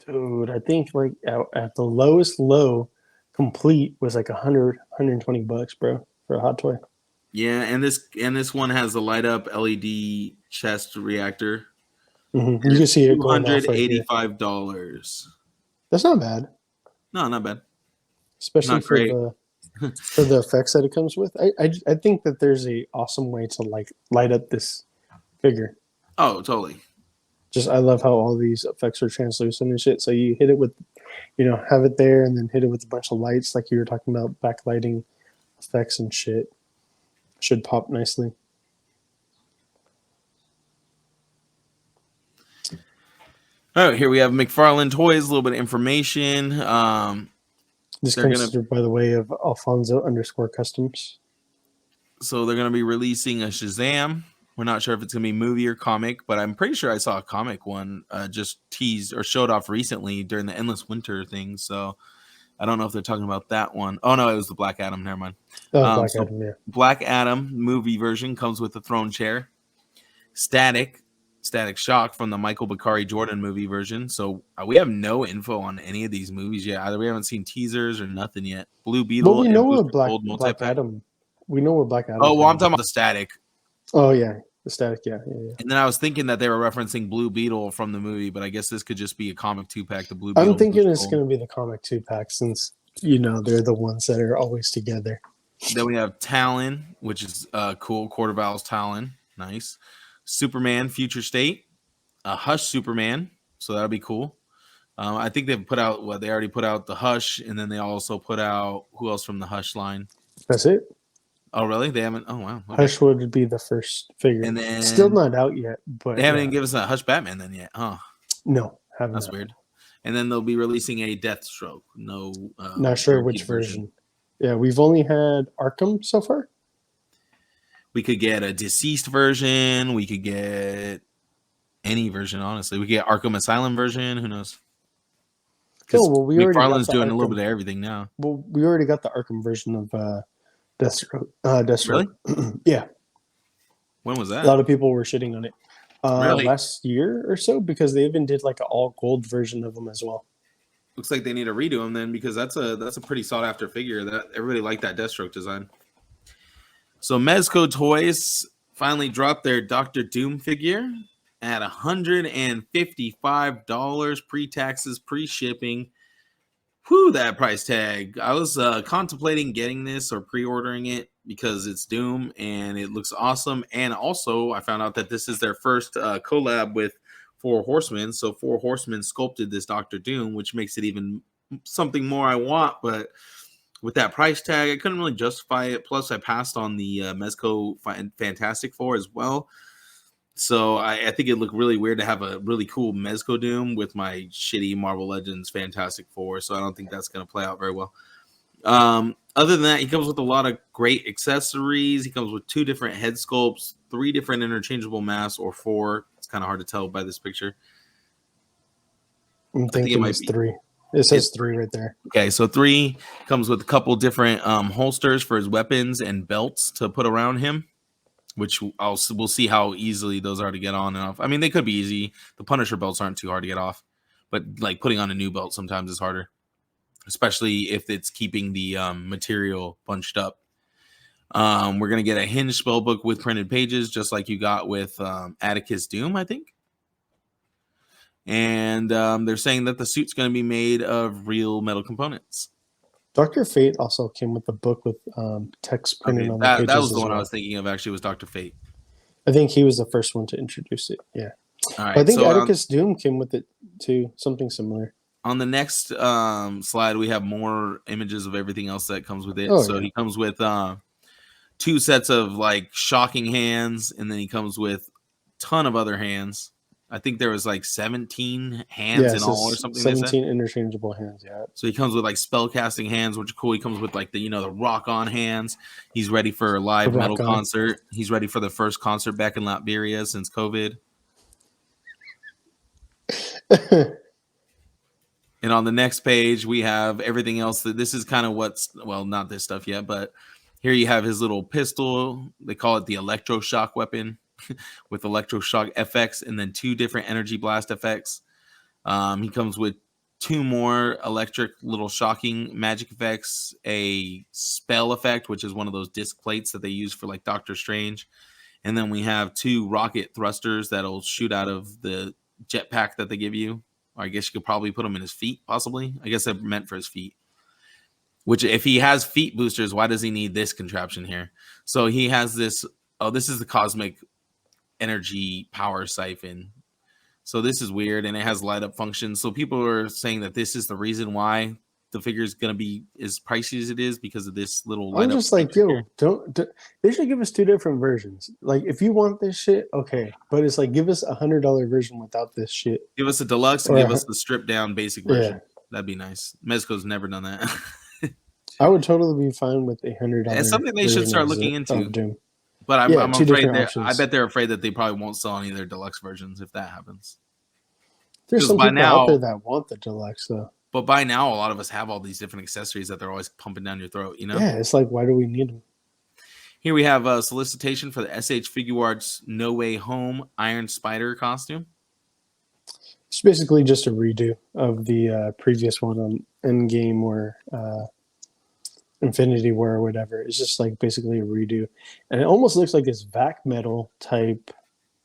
Dude, I think like at the lowest low complete was like $120, bro, for a hot toy. Yeah, and this one has the light up LED chest reactor. Mm-hmm. You can see it going off $285. That's not bad. No, not bad. Especially for the effects that it comes with. I think that there's a awesome way to like light up this figure. Oh, totally. Just I love how all these effects are translucent and shit. So you hit it with, have it there and then hit it with a bunch of lights like you were talking about, backlighting effects and shit. Should pop nicely. All right, here we have McFarlane Toys, a little bit of information. This comes through by the way of Alfonso_Customs. So they're going to be releasing a Shazam. We're not sure if it's going to be movie or comic, but I'm pretty sure I saw a comic one just teased or showed off recently during the Endless Winter thing. So I don't know if they're talking about that one. Oh, no, it was the Black Adam. Never mind. Black Adam, yeah. Black Adam movie version comes with a throne chair. Static Shock from the Michael Bakari Jordan movie version. So we have no info on any of these movies yet. Either we haven't seen teasers or nothing yet. Blue Beetle. But we know what Black Adam. We know what Black Adam. Oh, well, I'm talking about the Static. Oh, yeah. The Static, yeah. And then I was thinking that they were referencing Blue Beetle from the movie, but I guess this could just be a comic 2-pack. The Blue Beetle. I'm thinking it's going to be the comic 2-pack since, they're the ones that are always together. Then we have Talon, which is cool. Quarter Val's Talon. Nice. Superman Future State. Hush Superman. So that'll be cool. I think they've put out they already put out the Hush, and then they also put out who else from the Hush line? That's it. Oh, really? They haven't. Oh, wow. Okay. Hush would be the first figure. And then still not out yet, but they haven't even given us a Hush Batman then yet, huh? No, haven't. That's weird. And then they'll be releasing a Deathstroke. No, not sure which version. Yeah, we've only had Arkham so far. We could get a deceased version. We could get any version, honestly. We could get Arkham Asylum version. Who knows? Oh, well, we McFarlane's doing a little bit of everything now. Well, we already got the Arkham version of Deathstroke. Really? Yeah. When was that? A lot of people were shitting on it. Really? Last year or so, because they even did like an all gold version of them as well. Looks like they need to redo them then, because that's a pretty sought after figure. That everybody liked that Deathstroke design. So Mezco Toys finally dropped their Dr. Doom figure at $155 pre-taxes, pre-shipping. Whew, that price tag. I was contemplating getting this or pre-ordering it because it's Doom and it looks awesome. And also, I found out that this is their first collab with Four Horsemen. So Four Horsemen sculpted this Dr. Doom, which makes it even something more I want. But with that price tag, I couldn't really justify it. Plus, I passed on the Mezco Fantastic Four as well. So I think it looked really weird to have a really cool Mezco Doom with my shitty Marvel Legends Fantastic Four. So I don't think that's going to play out very well. Other than that, he comes with a lot of great accessories. He comes with 2 different head sculpts, 3 different interchangeable masks, or 4. It's kind of hard to tell by this picture. I'm thinking it's 3. It says 3 right there. Okay, so 3 comes with a couple different holsters for his weapons and belts to put around him, which we'll see how easily those are to get on and off. I mean, they could be easy. The Punisher belts aren't too hard to get off, but like putting on a new belt sometimes is harder, especially if it's keeping the material bunched up. We're going to get a Hinge spellbook with printed pages, just like you got with Atticus Doom, I think. And they're saying that the suit's going to be made of real metal components. Dr. Fate also came with a book with text printed on the pages. That was the one I was thinking of, actually, was Dr. Fate. I think he was the first one to introduce it, yeah. All right, I think Atticus Doom came with it, too, something similar. On the next slide, we have more images of everything else that comes with it. He comes with 2 sets of, like, shocking hands, and then he comes with a ton of other hands. I think there was like 17 hands in all or something. 17 interchangeable hands, yeah. So he comes with like spell casting hands, which are cool. He comes with like the rock on hands. He's ready for a live metal concert. He's ready for the first concert back in Latveria since COVID. And on the next page, we have everything else. This is kind of not this stuff yet, but here you have his little pistol. They call it the electroshock weapon. With electroshock FX and then 2 different energy blast effects. He comes with 2 more electric little shocking magic effects, a spell effect, which is one of those disc plates that they use for like Doctor Strange. And then we have 2 rocket thrusters that'll shoot out of the jetpack that they give you. Or I guess you could probably put them in his feet, possibly. I guess they're meant for his feet. Which, if he has feet boosters, why does he need this contraption here? So he has this. Oh, this is the cosmic energy power siphon. So this is weird, and it has light up functions. So people are saying that this is the reason why the figure is going to be as pricey as it is, because of this little light up. I'm just like, yo, don't they should give us 2 different versions. Like, if you want this shit, okay, but it's like, give us $100 version without this shit. Give us a deluxe and give us the stripped down basic version. That'd be nice. Mezco's never done that. I would totally be fine with $100. It's something they should start looking into. But I'm afraid I bet they're afraid that they probably won't sell any of their deluxe versions if that happens. There's some people out there that want the deluxe, though. But by now, a lot of us have all these different accessories that they're always pumping down your throat, Yeah, it's like, why do we need them? Here we have a solicitation for the SH Figuarts No Way Home Iron Spider costume. It's basically just a redo of the previous one on Endgame or Infinity War or whatever. It's just like basically a redo, and it almost looks like it's vac metal type.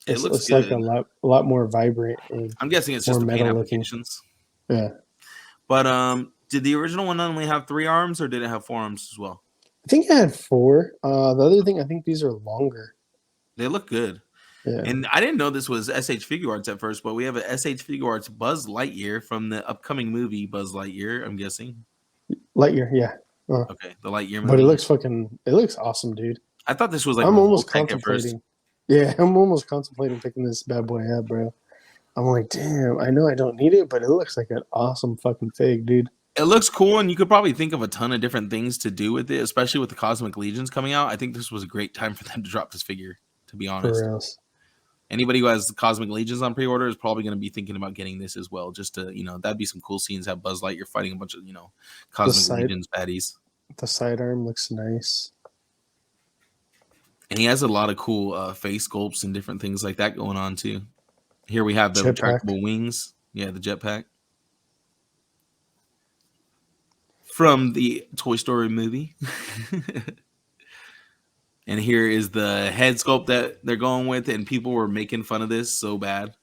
It looks it's like a lot more vibrant. And I'm guessing it's just the paint applications. Yeah, but did the original one only have 3 arms, or did it have 4 arms as well? I think it had 4. The other thing, I think these are longer. They look good. Yeah. And I didn't know this was SH Figure Arts at first, but we have a SH Figure Arts Buzz Lightyear from the upcoming movie Buzz Lightyear, I'm guessing. Lightyear, yeah. Okay, the Lightyear movie. But it looks awesome, dude. I thought this was like I'm almost Voltec at first. contemplating. Yeah, I'm almost contemplating picking this bad boy up, bro. I'm like, damn, I know I don't need it, but it looks like an awesome fucking fig, dude. It looks cool, and you could probably think of a ton of different things to do with it, especially with the Cosmic Legions coming out. I think this was a great time for them to drop this figure, to be honest. For reals. Anybody who has the Cosmic Legions on pre-order is probably going to be thinking about getting this as well, just to, that'd be some cool scenes. Have Buzz Lightyear fighting a bunch of, Cosmic Legions baddies. The sidearm looks nice. And he has a lot of cool face sculpts and different things like that going on, too. Here we have the retractable wings. Yeah, the jetpack. From the Toy Story movie. And here is the head sculpt that they're going with, and people were making fun of this so bad.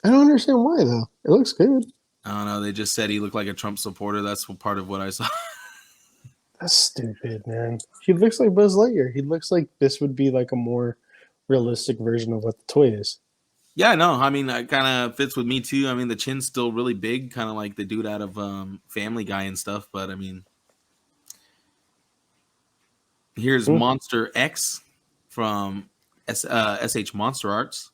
I don't understand why, though. It looks good. I don't know. They just said he looked like a Trump supporter. That's part of what I saw. That's stupid, man. He looks like Buzz Lightyear. He looks like this would be like a more realistic version of what the toy is. Yeah, no. I mean, it kind of fits with me, too. I mean, the chin's still really big, kind of like the dude out of Family Guy and stuff. But, I mean... Here's Monster X from SH Monster Arts.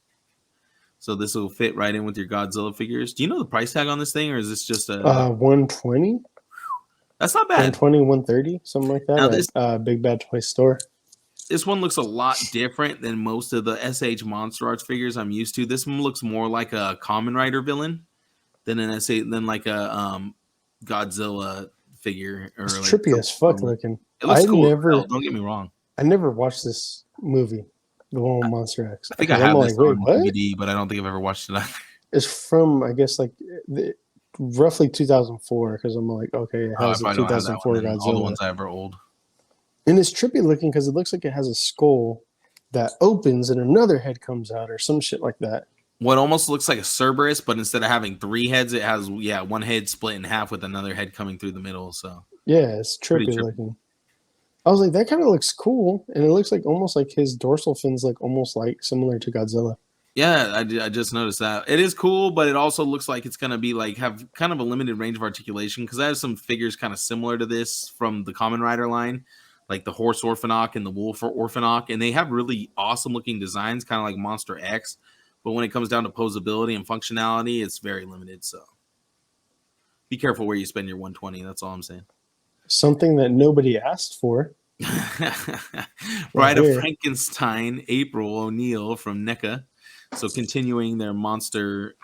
So this will fit right in with your Godzilla figures. Do you know the price tag on this thing, or is this just a... $120? That's not bad. $120, $130, something like that. Now this, Big Bad Toy Store. This one looks a lot different than most of the SH Monster Arts figures I'm used to. This one looks more like a Kamen Rider villain than like a Godzilla figure. Or it's like trippy as fuck looking. It looks cool. Don't get me wrong. I never watched this movie, the one with Monster X. I think I have this on DVD, but I don't think I've ever watched it. It's from, I guess, like roughly 2004, because I'm like, okay, it has a 2004 Godzilla. All the ones I ever old. And it's trippy looking because it looks like it has a skull that opens and another head comes out or some shit like that. What almost looks like a Cerberus, but instead of having three heads, it has one head split in half with another head coming through the middle. So yeah, it's trippy looking. I was like, that kind of looks cool, and it looks like almost like his dorsal fins, like almost like similar to Godzilla. Yeah, I just noticed that. It is cool, but it also looks like it's gonna be like have kind of a limited range of articulation because I have some figures kind of similar to this from the Kamen Rider line, like the Horse Orphanok and the Wolf Orphanok, and they have really awesome looking designs, kind of like Monster X. But when it comes down to posability and functionality, it's very limited. So be careful where you spend your $120. That's all I'm saying. Something that nobody asked for. Bride of Frankenstein, April O'Neil from NECA. So continuing their monster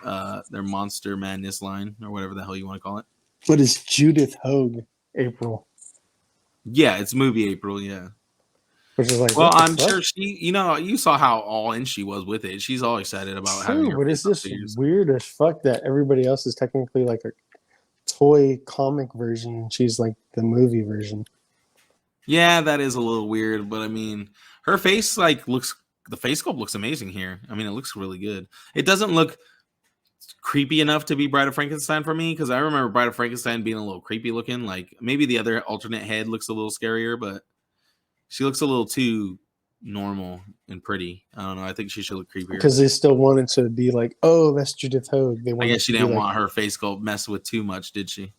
madness line, or whatever the hell you want to call it. What is Judith Hogue, April? Yeah, it's movie April, yeah. Which is like, well, I'm sure she, you saw how all in she was with it. She's all excited about having her. But it's just weird as fuck that everybody else is technically like a toy comic version and she's like the movie version. Yeah, that is a little weird, but I mean, her face the face sculpt looks amazing here. I mean, it looks really good. It doesn't look creepy enough to be Bride of Frankenstein for me because I remember Bride of Frankenstein being a little creepy looking. Like maybe the other alternate head looks a little scarier, but she looks a little too normal and pretty. I don't know. I think she should look creepier. Because they still wanted to be like, oh, that's Judith Hogue. I guess she didn't want her face sculpt messed with too much, did she?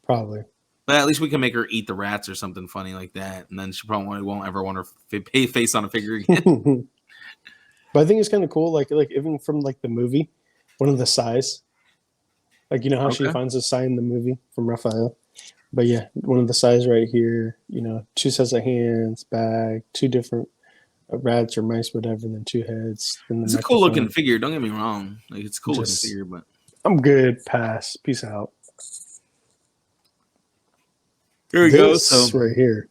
Probably. But at least we can make her eat the rats or something funny like that. And then she probably won't ever want her face on a figure again. But I think it's kind of cool. Like even from like the movie, one of the size. Like, you know how she finds a sign in the movie from Raphael? But yeah, one of the size right here, two sets of hands, bag, two different rats or mice, whatever, and then two heads. It's a cool looking figure. Don't get me wrong. Like it's a cool looking figure, but I'm good. Pass. Peace out. Here we go. So right here,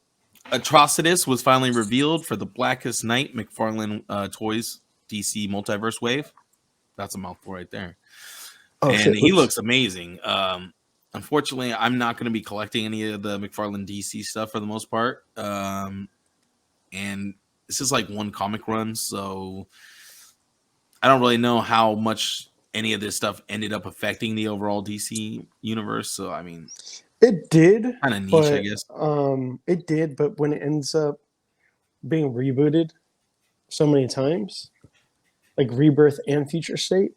Atrocitus was finally revealed for the Blackest Night McFarlane Toys DC Multiverse Wave. That's a mouthful right there. Oh, and he looks amazing. Unfortunately, I'm not going to be collecting any of the McFarlane DC stuff for the most part. And this is like one comic run, so I don't really know how much any of this stuff ended up affecting the overall DC universe. So, I mean, it did. Kind of niche, I guess. It did, but when it ends up being rebooted so many times, like Rebirth and Future State,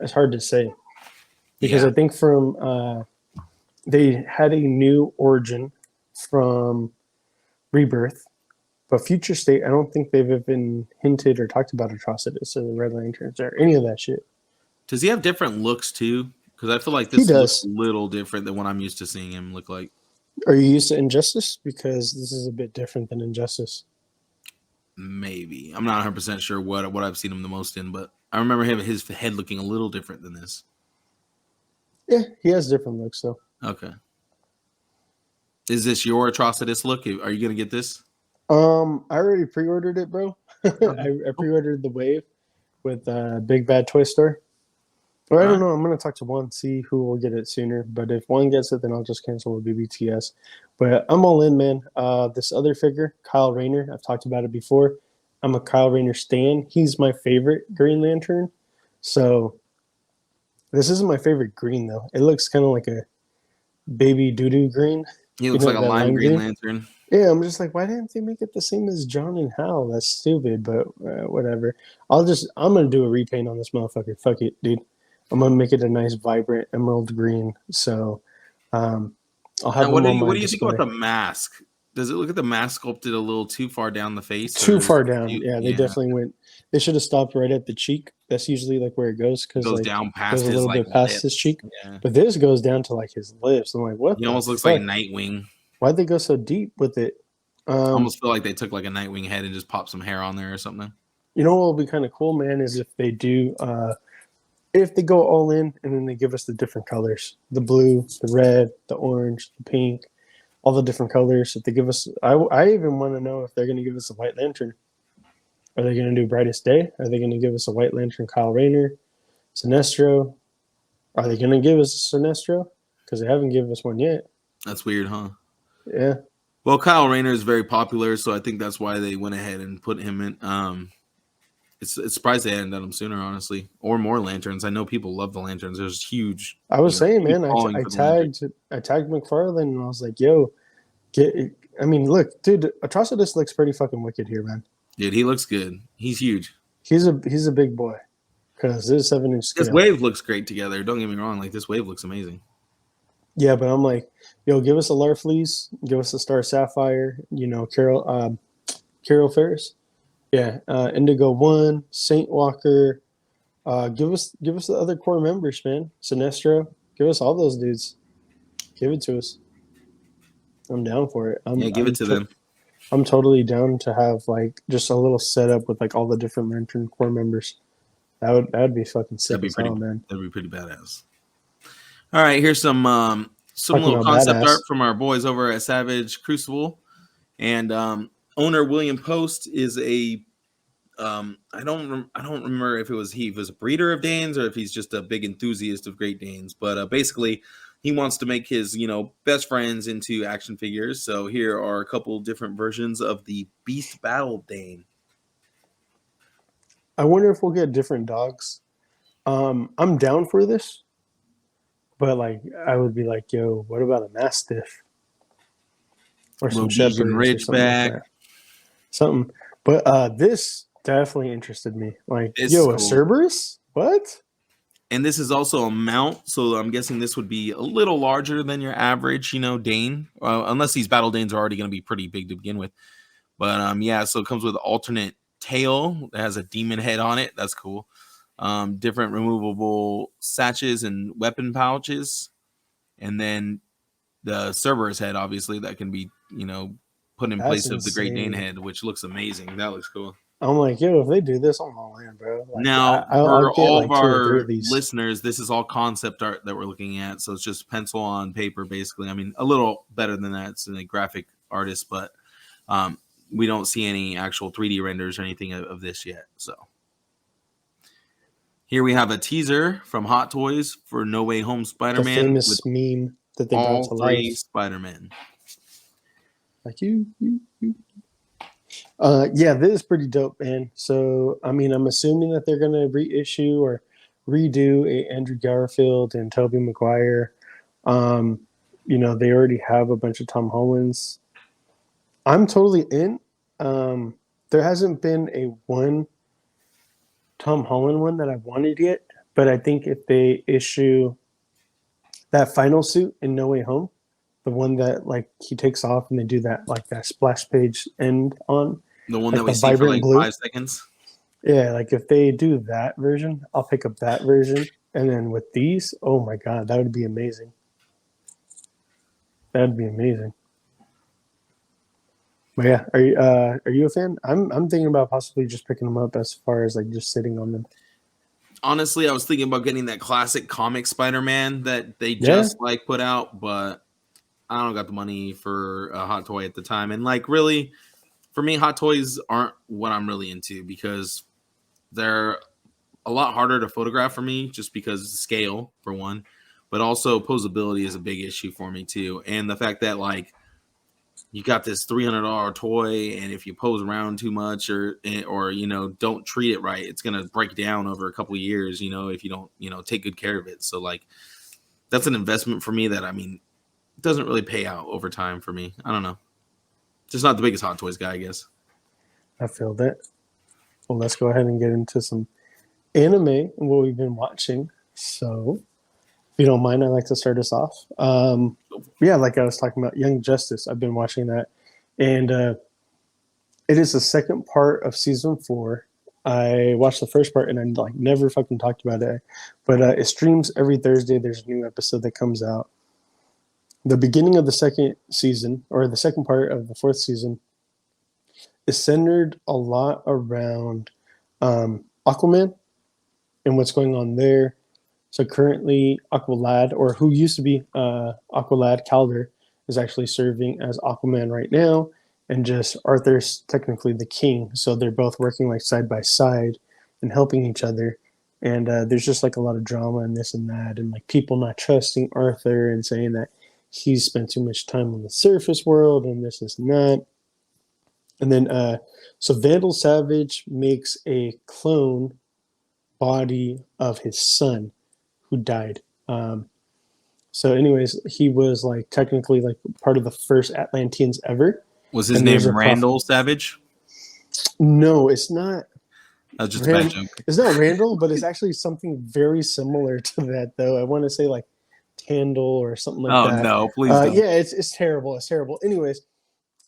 it's hard to say because I think from they had a new origin from Rebirth, but Future State, I don't think they've even hinted or talked about Atrocitus or the Red Lanterns or any of that shit. Does he have different looks too? Because I feel like He this does. looks a little different than what I'm used to seeing him look like. Are you used to Injustice? Because this is a bit different than Injustice. Maybe. I'm not 100% sure what I've seen him the most in, but I remember his head looking a little different than this. Yeah, he has different looks though. Okay. Is this your Atrocitus look? Are you gonna get this? I already pre-ordered it, bro. I pre-ordered the Wave with Big Bad Toy Store. Or I don't know. I'm gonna talk to Juan, see who will get it sooner. But if one gets it, then I'll just cancel the BBTS. But I'm all in, man. This other figure, Kyle Rayner, I've talked about it before. I'm a Kyle Rayner stan. He's my favorite Green Lantern. So this isn't my favorite green though. It looks kind of like a baby doo-doo green. He looks like a lime green lantern. Yeah, I'm just like, why didn't they make it the same as John and Hal? That's stupid, but whatever. I'm gonna do a repaint on this motherfucker. Fuck it, dude. I'm gonna make it a nice, vibrant emerald green. So, I'll have. Now, what do you think about the mask? Does it look at the mask sculpted a little too far down the face? Too far down. Yeah, they definitely went. They should have stopped right at the cheek. That's usually like where it goes because goes like, down past goes a little bit past his cheek. Yeah. But this goes down to like his lips. I'm like, what? He almost looks like Nightwing. Why'd they go so deep with it? I almost feel like they took like a Nightwing head and just popped some hair on there or something. You know what will be kind of cool, man, is if they do, if they go all in and then they give us the different colors, the blue, the red, the orange, the pink, all the different colors. If they give us, I even want to know if they're going to give us a White Lantern. Are they going to do Brightest Day? Are they going to give us a White Lantern Kyle Rayner, Sinestro? Are they going to give us a Sinestro? Because they haven't given us one yet. That's weird, huh? Yeah. Well, Kyle Rayner is very popular, so I think that's why they went ahead and put him in. It's surprised they hadn't done him sooner, honestly, or more lanterns. I know people love the lanterns. There's huge. I was saying, man, I tagged McFarlane and I was like, "Yo, I mean, look, dude, Atrocitus looks pretty fucking wicked here, man. Dude, he looks good. He's huge. He's a big boy because this 7-inch scale. This Wave looks great together. Don't get me wrong. Like this Wave looks amazing. Yeah, but I'm like, yo, give us a Larfleeze, give us a Star Sapphire, Carol Ferris. Yeah, Indigo 1, Saint Walker. Give us the other core members, man. Sinestro. Give us all those dudes. Give it to us. I'm down for it. Give it to them. I'm totally down to have like just a little setup with like all the different Lantern core members. That would be fucking sick. Man. That'd be pretty badass. All right, here's some little concept art from our boys over at Savage Crucible, and owner William Post is a I don't remember if he was a breeder of Danes or if he's just a big enthusiast of Great Danes, but basically he wants to make his best friends into action figures. So here are a couple different versions of the Beast Battle Dane. I wonder if we'll get different dogs. I'm down for this. But like, I would be like, yo, what about a Mastiff or some Shepherds or something? But this definitely interested me. Like, it's cool. A Cerberus? What? And this is also a mount, so I'm guessing this would be a little larger than your average, Dane, unless these Battle Danes are already going to be pretty big to begin with. But so it comes with an alternate tail that has a demon head on it. That's cool. Different removable satches and weapon pouches, and then the Cerberus head, obviously, that can be put in place of the Great Dane head, which looks amazing. That looks cool. I'm like, yo, if they do this, I'm all in, bro. Like, now, for all of our listeners, this is all concept art that we're looking at, so it's just pencil on paper, basically. I mean, a little better than that. It's a graphic artist, but we don't see any actual 3D renders or anything of this yet, so. Here we have a teaser from Hot Toys for No Way Home Spider-Man. The famous meme that they brought to life. All 3 Spider-Man. Like you. Yeah, this is pretty dope, man. So, I mean, I'm assuming that they're going to reissue or redo a Andrew Garfield and Tobey Maguire. They already have a bunch of Tom Hollands. I'm totally in. There hasn't been a one Tom Holland one that I wanted yet, but I think if they issue that final suit in No Way Home, the one that like he takes off and they do that like that splash page end on, The one like that we the see for vibrant like blue. 5 seconds. Yeah, like if they do that version, I'll pick up that version. And then with these, oh my god, that would be amazing. That'd be amazing. But yeah, are you a fan? I'm thinking about possibly just picking them up as far as like just sitting on them. Honestly, I was thinking about getting that classic comic Spider-Man that they just like put out, but I don't got the money for a hot toy at the time. And like really, for me, hot toys aren't what I'm really into because they're a lot harder to photograph for me just because of scale, for one. But also posability is a big issue for me too. And the fact that like you got this $300 toy, and if you pose around too much or you know don't treat it right, it's gonna break down over a couple of years. You know, if you don't take good care of it. So like that's an investment for me that doesn't really pay out over time for me. I don't know, just not the biggest hot toys guy, I guess. I feel that. Well, let's go ahead and get into some anime and what we've been watching. So, if you don't mind, I'd like to start us off. Yeah, like I was talking about, Young Justice. I've been watching that, and it is the second part of season 4. I watched the first part, and I like never fucking talked about it. But it streams every Thursday. There's a new episode that comes out. The beginning of the second season, or the second part of the 4th season, is centered a lot around Aquaman and what's going on there. So currently, Aqualad, or who used to be Aqualad Calder, is actually serving as Aquaman right now, and just Arthur's technically the king. So they're both working like side by side and helping each other. And there's just like a lot of drama and this and that, and like people not trusting Arthur and saying that he's spent too much time on the surface world and this and that. And then, so Vandal Savage makes a clone body of his son who died. So anyways, he was like technically like part of the first Atlanteans ever. Was his name Randall Savage? No, it's not. That's just a bad joke. It's not Randall, but it's actually something very similar to that, though. I want to say like Tandle or something like that. Oh, no, please don't. Yeah, it's terrible. It's terrible. Anyways,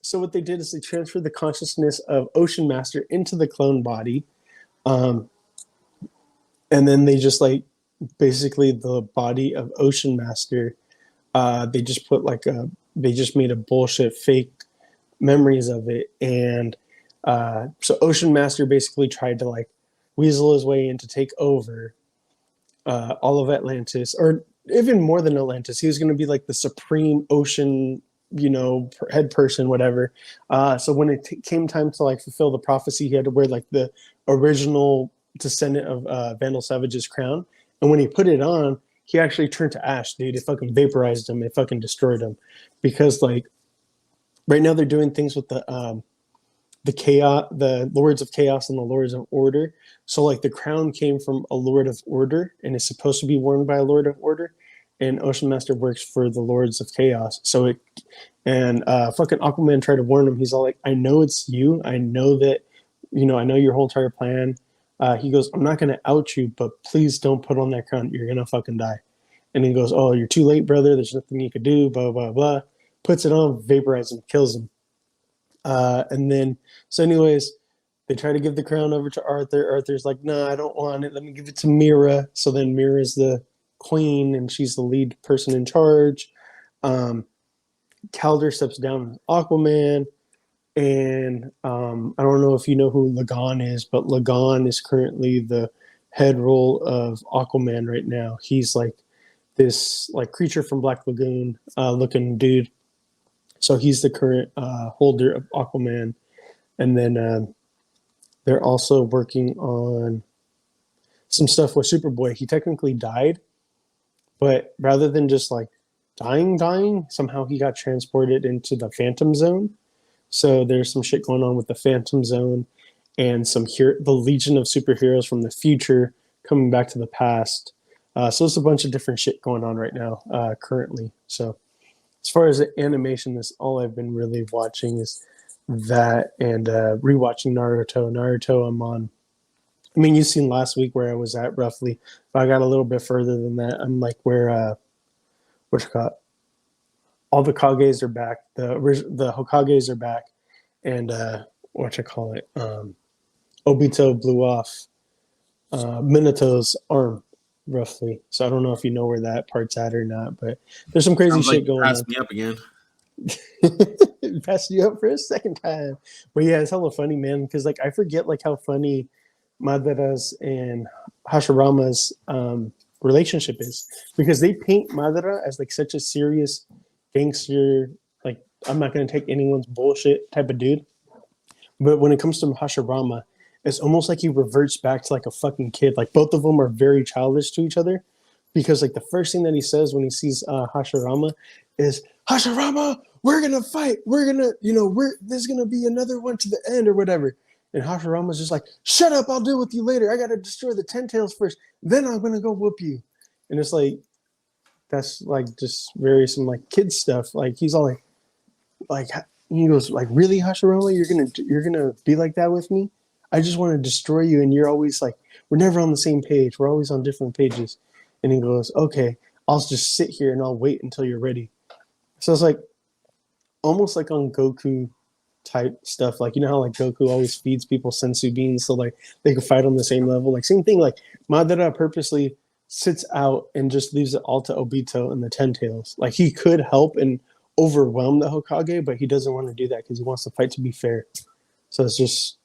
so what they did is they transferred the consciousness of Ocean Master into the clone body. And then they just like basically the body of Ocean Master, they just put like they just made a bullshit fake memories of it. And so Ocean Master basically tried to like weasel his way in to take over all of Atlantis, or even more than Atlantis. He was going to be like the supreme ocean, head person, whatever. So when it came time to like fulfill the prophecy, he had to wear like the original descendant of Vandal Savage's crown. And when he put it on, he actually turned to ash, dude. It fucking vaporized him. It fucking destroyed him. Because like right now they're doing things with the chaos, the Lords of Chaos and the Lords of Order. So like the crown came from a Lord of Order and is supposed to be worn by a Lord of Order. And Ocean Master works for the Lords of Chaos. So fucking Aquaman tried to warn him. He's all like, I know it's you. I know that, I know your whole entire plan. He goes, I'm not going to out you, but please don't put on that crown. You're going to fucking die. And he goes, oh, you're too late, brother. There's nothing you could do, blah, blah, blah. Puts it on, vaporizes him, kills him. And then, so anyways, they try to give the crown over to Arthur. Arthur's like, nah, I don't want it. Let me give it to Mira. So then Mira's the queen, and she's the lead person in charge. Calder steps down as Aquaman. And I don't know if you know who Lagan is, but Lagan is currently the head role of Aquaman right now. He's like this like creature from Black Lagoon looking dude. So he's the current holder of Aquaman. And then they're also working on some stuff with Superboy. He technically died, but rather than just like dying, somehow he got transported into the Phantom Zone. So there's some shit going on with the Phantom Zone and the Legion of Superheroes from the future coming back to the past. So it's a bunch of different shit going on right now currently. So as far as the animation, that's all I've been really watching is that, and rewatching Naruto. I'm on I mean, you've seen last week where I was at roughly. But I got a little bit further than that. I'm like where what you call it? All the Kages are back. The Hokages are back, and what you call it? Obito blew off Minato's arm, roughly. So I don't know if you know where that part's at or not, but there's some crazy shit going on. Me up again. Passed you up for a second time, but yeah, it's hella funny, man. Because like I forget like how funny Madara's and Hashirama's relationship is, because they paint Madara as like such a serious gangster, like I'm not gonna take anyone's bullshit type of dude. But when it comes to Hashirama, it's almost like he reverts back to like a fucking kid. Like both of them are very childish to each other, because like the first thing that he says when he sees Hashirama is, Hashirama, we're gonna fight. We're gonna, there's gonna be another one to the end or whatever. And Hashirama's just like, shut up, I'll deal with you later. I gotta destroy the 10 tails first. Then I'm gonna go whoop you. And it's like, that's like just very some like kid stuff. Like he's all like he goes like, really, Hashirama, you're gonna be like that with me? I just want to destroy you, and you're always like, we're never on the same page. We're always on different pages. And he goes, okay, I'll just sit here and I'll wait until you're ready. So it's like almost like on Goku type stuff. Like, you know how like Goku always feeds people sensu beans so like they can fight on the same level. Like same thing, like Madara purposely sits out and just leaves it all to Obito and the 10 tails. Like he could help and overwhelm the Hokage, but he doesn't want to do that because he wants the fight to be fair. So it's just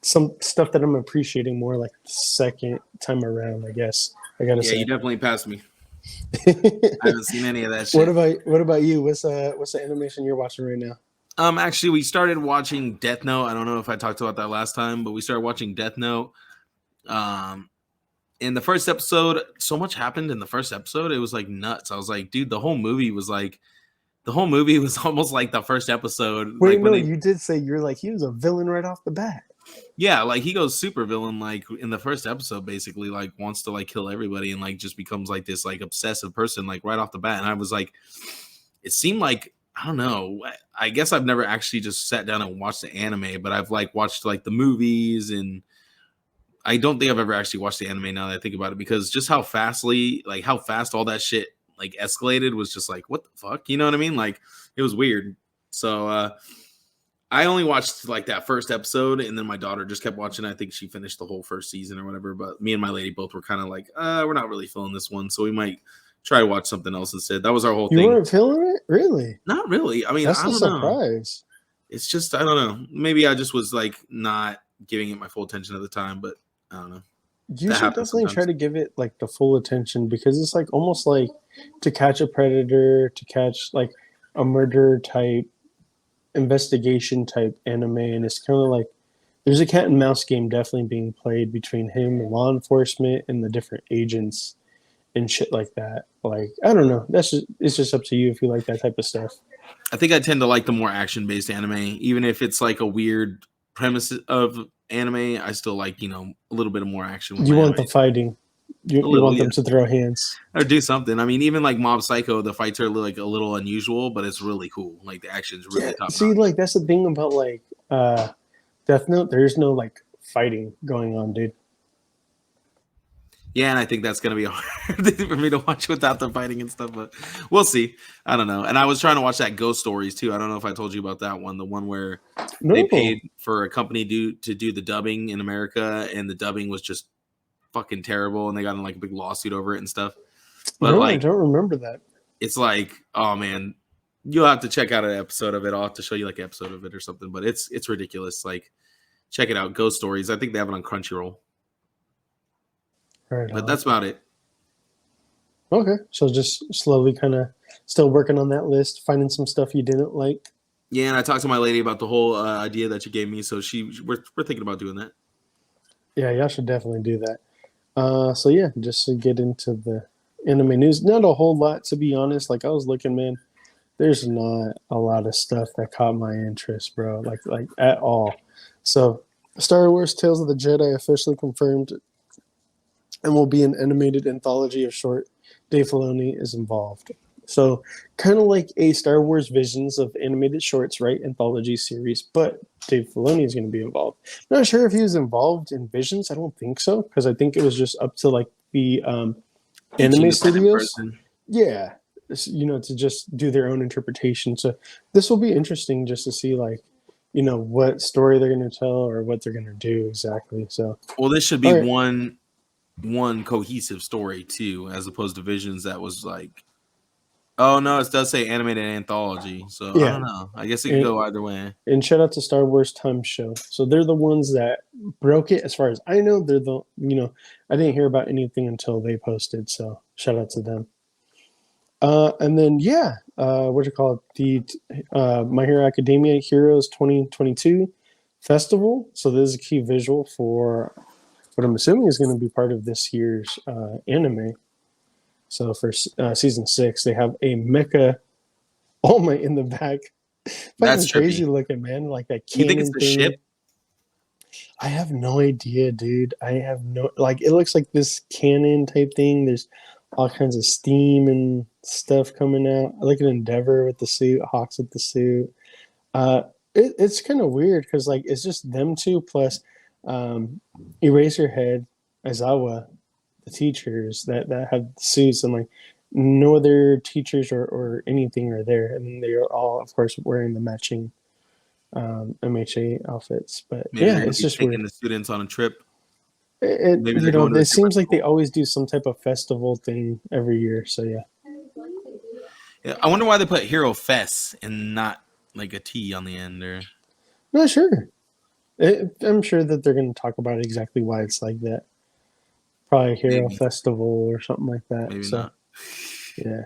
some stuff that I'm appreciating more like the second time around, I guess. I gotta say. You definitely passed me. I haven't seen any of that shit. What about you? What's the animation you're watching right now? Actually, we started watching Death Note. I don't know if I talked about that last time, but we started watching Death Note. In the first episode, so much happened in the first episode. It was like nuts. I was like, dude, the whole movie was almost like the first episode. Wait, like, no, you did say you're like, he was a villain right off the bat. Yeah, like he goes super villain like in the first episode, basically like wants to like kill everybody and like just becomes like this like obsessive person like right off the bat. And I was like, it seemed like, I don't know, I guess I've never actually just sat down and watched the anime, but I've like watched like the movies, and I don't think I've ever actually watched the anime now that I think about it, because just how fast all that shit like escalated was just like, what the fuck? You know what I mean? Like it was weird. So I only watched like that first episode, and then my daughter just kept watching. I think she finished the whole first season or whatever, but me and my lady both were kind of like, we're not really feeling this one, so we might try to watch something else instead. That was our whole thing. You weren't feeling it? Really? Not really. I mean, that's I don't a surprise. Know. It's just, I don't know. Maybe I just was like not giving it my full attention at the time, but I don't know. You should definitely try to give it like the full attention, because it's like almost like To Catch a Predator, to catch like a murder type, investigation type anime, and it's kind of like there's a cat and mouse game definitely being played between him and law enforcement and the different agents and shit like that. Like, I don't know, it's just up to you if you like that type of stuff. I think I tend to like the more action based anime, even if it's like a weird premise of anime. I still like, a little bit of more action. You want the fighting. You want them to throw hands or do something. I mean, even like Mob Psycho, the fights are like a little unusual, but it's really cool. Like the action's really top. See, like that's the thing about like Death Note. There's no like fighting going on, dude. Yeah, and I think that's gonna be hard for me to watch without the fighting and stuff. But we'll see. I don't know. And I was trying to watch that Ghost Stories too. I don't know if I told you about that one. The one where they paid for a company to do the dubbing in America, and the dubbing was just fucking terrible, and they got in like a big lawsuit over it and stuff. But no, like, I don't remember that. It's like, oh man, you'll have to check out an episode of it. I'll have to show you like an episode of it or something. But it's ridiculous. Like, check it out. Ghost Stories. I think they have it on Crunchyroll. Right, but that's about it. Okay, so just slowly kind of still working on that list, finding some stuff you didn't like. Yeah, and I talked to my lady about the whole idea that you gave me, so we're thinking about doing that. Yeah, y'all should definitely do that. So yeah, just to get into the anime news, not a whole lot, to be honest. Like I was looking, man, there's not a lot of stuff that caught my interest, bro, like at all. So Star Wars Tales of the Jedi officially confirmed and will be an animated anthology of short. Dave Filoni is involved. So kind of like a Star Wars Visions of animated shorts, right? Anthology series, but Dave Filoni is going to be involved. I'm not sure if he was involved in Visions. I don't think so, because I think it was just up to like the anime studios. Yeah, to just do their own interpretation. So this will be interesting just to see like, what story they're going to tell or what they're going to do exactly. So, well, this should be one cohesive story too, as opposed to Visions that was like, oh no, it does say animated anthology. So yeah. I don't know. I guess it could go either way. And shout out to Star Wars Time Show. So they're the ones that broke it, as far as I know. They're the I didn't hear about anything until they posted. So shout out to them. And then what you call it? The My Hero Academia Heroes 2022 Festival. So this is a key visual for what I'm assuming is going to be part of this year's anime. So for season 6, they have a mecha All Might in the back. That's crazy looking, man. Like that cannon. You think it's the ship? I have no idea, dude. I have no it looks like this cannon type thing. There's all kinds of steam and stuff coming out. I look at Endeavor with the suit, Hawks with the suit. It's kind of weird because it's just them two plus Eraserhead, Aizawa, the teachers that have suits, and no other teachers or anything are there. I mean, they are all, of course, wearing the matching MHA outfits. But maybe it's just taking weird. The students on a trip. It seems like they always do some type of festival thing every year. So yeah, I wonder why they put Hero Fest and not like a T on the end. Or not sure. I'm sure that they're going to talk about exactly why it's like that. Probably Hero Festival or something like that. Maybe not. Yeah.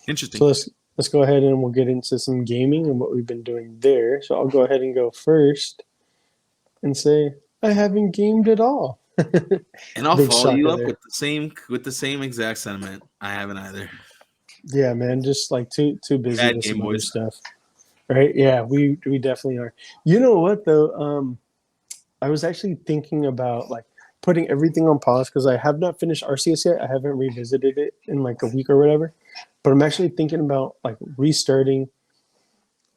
Interesting. So let's go ahead and we'll get into some gaming and what we've been doing there. So I'll go ahead and go first and say I haven't gamed at all. And I'll follow you up with the same exact sentiment. I haven't either. Yeah, man, just too busy with some other stuff. Right? Yeah, we definitely are. You know what though? I was actually thinking about putting everything on pause because I have not finished Arceus yet. I haven't revisited it in a week or whatever. But I'm actually thinking about restarting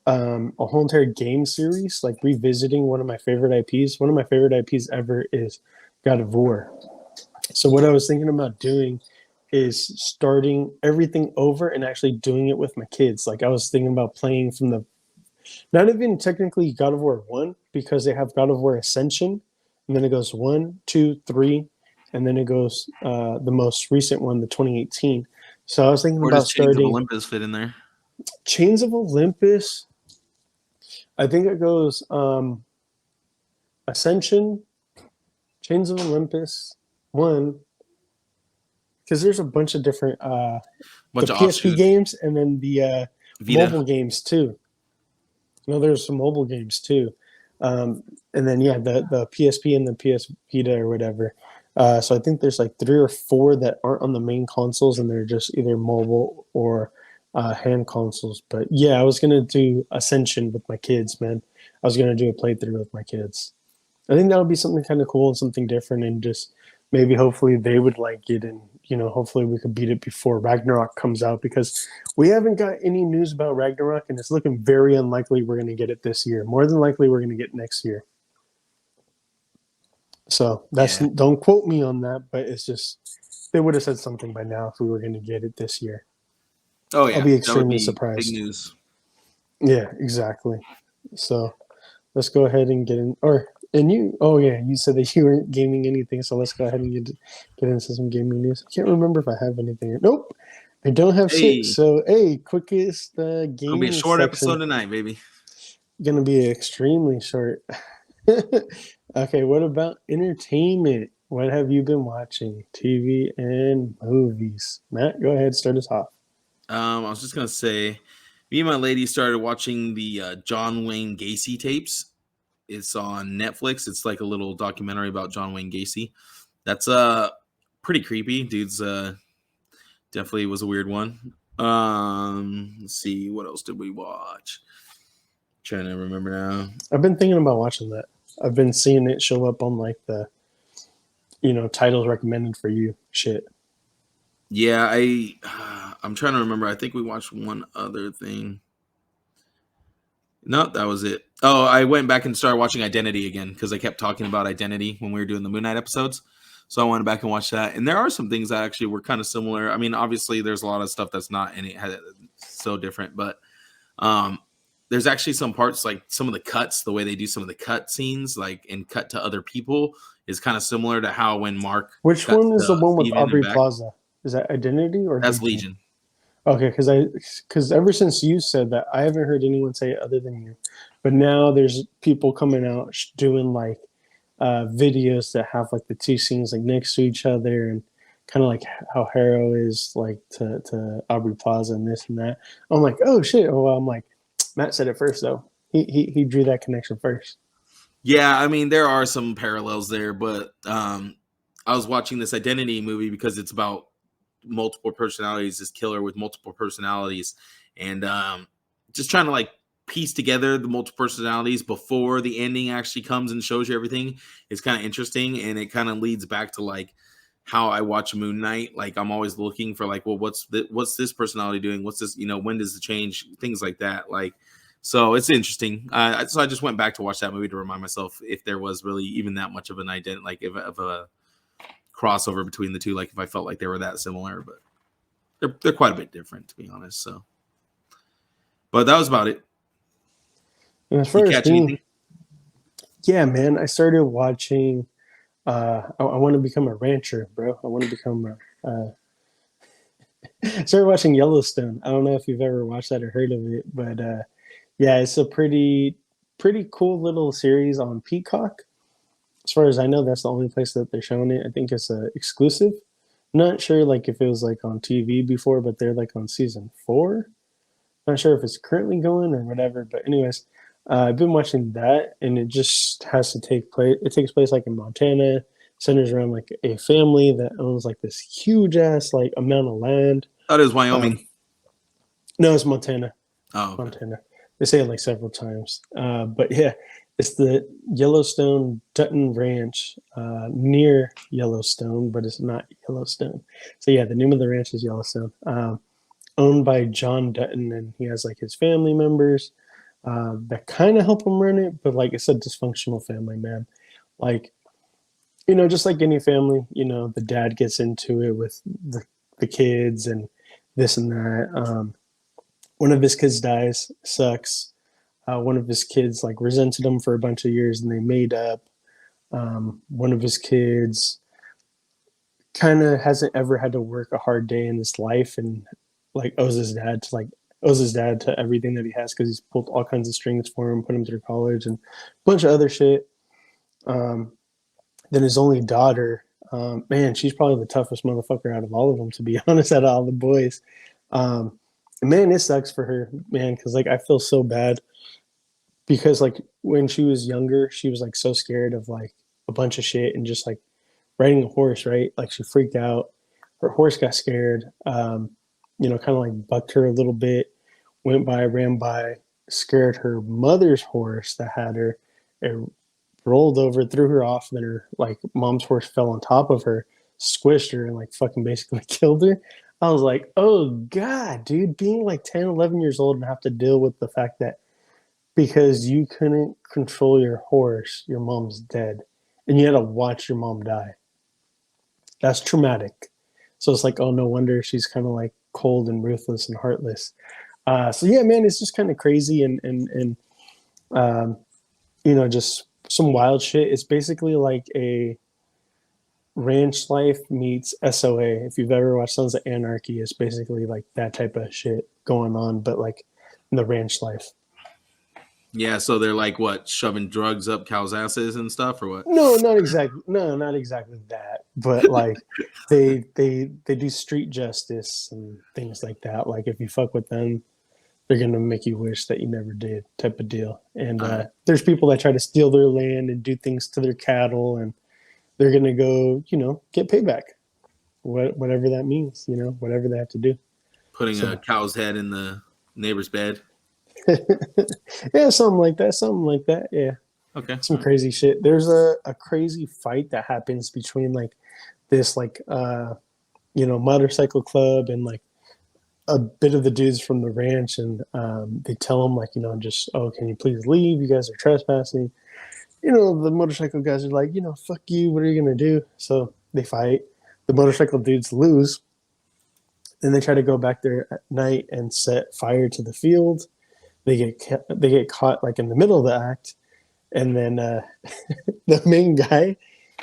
a whole entire game series, revisiting one of my favorite IPs. One of my favorite IPs ever is God of War. So what I was thinking about doing is starting everything over and actually doing it with my kids. I was thinking about playing from not even technically God of War 1, because they have God of War Ascension, and then it goes 1, 2, 3, and then it goes the most recent one, the 2018. So I was thinking about starting. Chains of Olympus fit in there? Chains of Olympus, I think it goes Ascension, Chains of Olympus 1, because there's a bunch of different the PSP games and then the mobile games too. No, there's some mobile games too. And then the PSP and the PS Vita or whatever. So I think there's 3 or 4 that aren't on the main consoles, and they're just either mobile or hand consoles. But yeah, I was gonna do Ascension with my kids, man. I was gonna do a playthrough with my kids. I think that would be something kind of cool and something different, and just maybe hopefully they would like it, and hopefully we could beat it before Ragnarok comes out, because we haven't got any news about Ragnarok, and it's looking very unlikely we're gonna get it this year. More than likely we're gonna get it next year. So don't quote me on that, but it's just they would have said something by now if we were going to get it this year. Oh yeah, I'll be extremely surprised. Big news. Yeah, exactly. So let's go ahead and get in. You said that you weren't gaming anything, so let's go ahead and get into some gaming news. I can't remember if I have anything. Nope, I don't have shit. So quickest gaming. Gonna be a short episode tonight, baby. Gonna be extremely short. Okay, what about entertainment? What have you been watching? TV and movies. Matt, go ahead, start us off. I was just gonna say, me and my lady started watching the John Wayne Gacy tapes. It's on Netflix. It's like a little documentary about John Wayne Gacy. That's pretty creepy. Dude's definitely was a weird one. Let's see, what else did we watch? Trying to remember now. I've been thinking about watching that. I've been seeing it show up on the titles recommended for you shit. Yeah, I'm trying to remember. I think we watched one other thing. No, that was it. Oh, I went back and started watching Identity again because I kept talking about Identity when we were doing the Moon Knight episodes. So I went back and watched that. And there are some things that actually were kind of similar. I mean, obviously, there's a lot of stuff that's not in it, so different. But there's actually some parts, like some of the cuts, the way they do some of the cut scenes, like and cut to other people, is kind of similar to how when Mark. Which one is the one with Aubrey Plaza? Is that Identity or that's Legion? Okay, because ever since you said that, I haven't heard anyone say it other than you. But now there's people coming out doing like videos that have like the two scenes like next to each other, and kind of like how Harrow is like to Aubrey Plaza and this and that. I'm like, oh shit. Well, I'm like, Matt said it first though. He drew that connection first. Yeah, I mean there are some parallels there, but I was watching this Identity movie because it's about multiple personalities, this killer with multiple personalities, and just trying to like piece together the multiple personalities before the ending actually comes and shows you everything is kind of interesting, and it kind of leads back to like how I watch Moon Knight. Like I'm always looking for like, well, what's this personality doing? What's this? When does it change? Things like that. Like, so it's interesting. So I just went back to watch that movie to remind myself if there was really even that much of an identity, like of a crossover between the two, like if I felt like they were that similar, but they're quite a bit different, to be honest. So, but that was about it. And as far as anything? Yeah, man, I started watching. I want to become a rancher, bro. I want to become. Started watching Yellowstone. I don't know if you've ever watched that or heard of it, but yeah, it's a pretty cool little series on Peacock. As far as I know, that's the only place that they're showing it. I think it's exclusive. Not sure like if it was like on TV before, but they're like on season 4. Not sure if it's currently going or whatever. But anyways, I've been watching that, and it just has to take place. It takes place like in Montana. Centers around like a family that owns like this huge ass like amount of land. That is Wyoming. No, it's Montana. Oh, okay. Montana. They say it like several times. But yeah. It's the Yellowstone Dutton Ranch near Yellowstone, but it's not Yellowstone. So yeah, the name of the ranch is Yellowstone. Owned by John Dutton, and he has like his family members that kind of help him run it, but like it's a dysfunctional family, man. Like, just like any family, the dad gets into it with the kids and this and that. One of his kids dies, sucks. One of his kids like resented him for a bunch of years, and they made up. One of his kids kind of hasn't ever had to work a hard day in his life, and like owes his dad to everything that he has because he's pulled all kinds of strings for him, put him through college and a bunch of other shit. Then his only daughter, man, she's probably the toughest motherfucker out of all of them, to be honest, out of all the boys. Man, it sucks for her, man, because like I feel so bad. Because like when she was younger, she was like so scared of like a bunch of shit and just like riding a horse, right? Like she freaked out. Her horse got scared, kind of like bucked her a little bit, ran by, scared her mother's horse that had her. It rolled over, threw her off, and then her like mom's horse fell on top of her, squished her, and like fucking basically killed her. I was like, oh God, dude, being like 10, 11 years old and have to deal with the fact that because you couldn't control your horse, your mom's dead, and you had to watch your mom die. That's traumatic. So it's like, oh, no wonder she's kind of like cold and ruthless and heartless. So yeah, man, it's just kind of crazy and just some wild shit. It's basically like a ranch life meets SOA. If you've ever watched Sons of Anarchy, it's basically like that type of shit going on, but like in the ranch life. Yeah, so they're like what, shoving drugs up cows' asses and stuff, or what? No, not exactly. No, not exactly that. But like they do street justice and things like that. Like if you fuck with them, they're gonna make you wish that you never did, type of deal. And there's people that try to steal their land and do things to their cattle, and they're gonna go, get payback, whatever that means. Whatever they have to do. Putting a cow's head in the neighbor's bed. Yeah, something like that. Yeah. Okay. Some crazy shit. There's a crazy fight that happens between like this like motorcycle club and like a bit of the dudes from the ranch, and they tell them like, just, oh, can you please leave? You guys are trespassing. The motorcycle guys are like, fuck you. What are you gonna do? So they fight. The motorcycle dudes lose. Then they try to go back there at night and set fire to the field. They get caught like in the middle of the act, and then the main guy,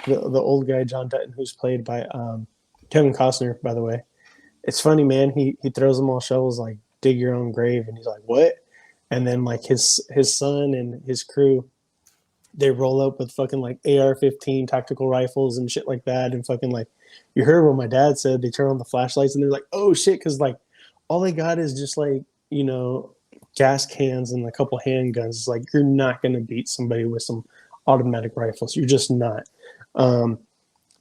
the old guy John Dutton, who's played by Kevin Costner, by the way. It's funny, man. He throws them all shovels like dig your own grave, and he's like, what? And then like his son and his crew, they roll up with fucking like AR-15 tactical rifles and shit like that, and fucking like, you heard what my dad said. They turn on the flashlights and they're like, oh shit, because like all they got is just like gas cans and a couple handguns. It's like, you're not gonna beat somebody with some automatic rifles. You're just not.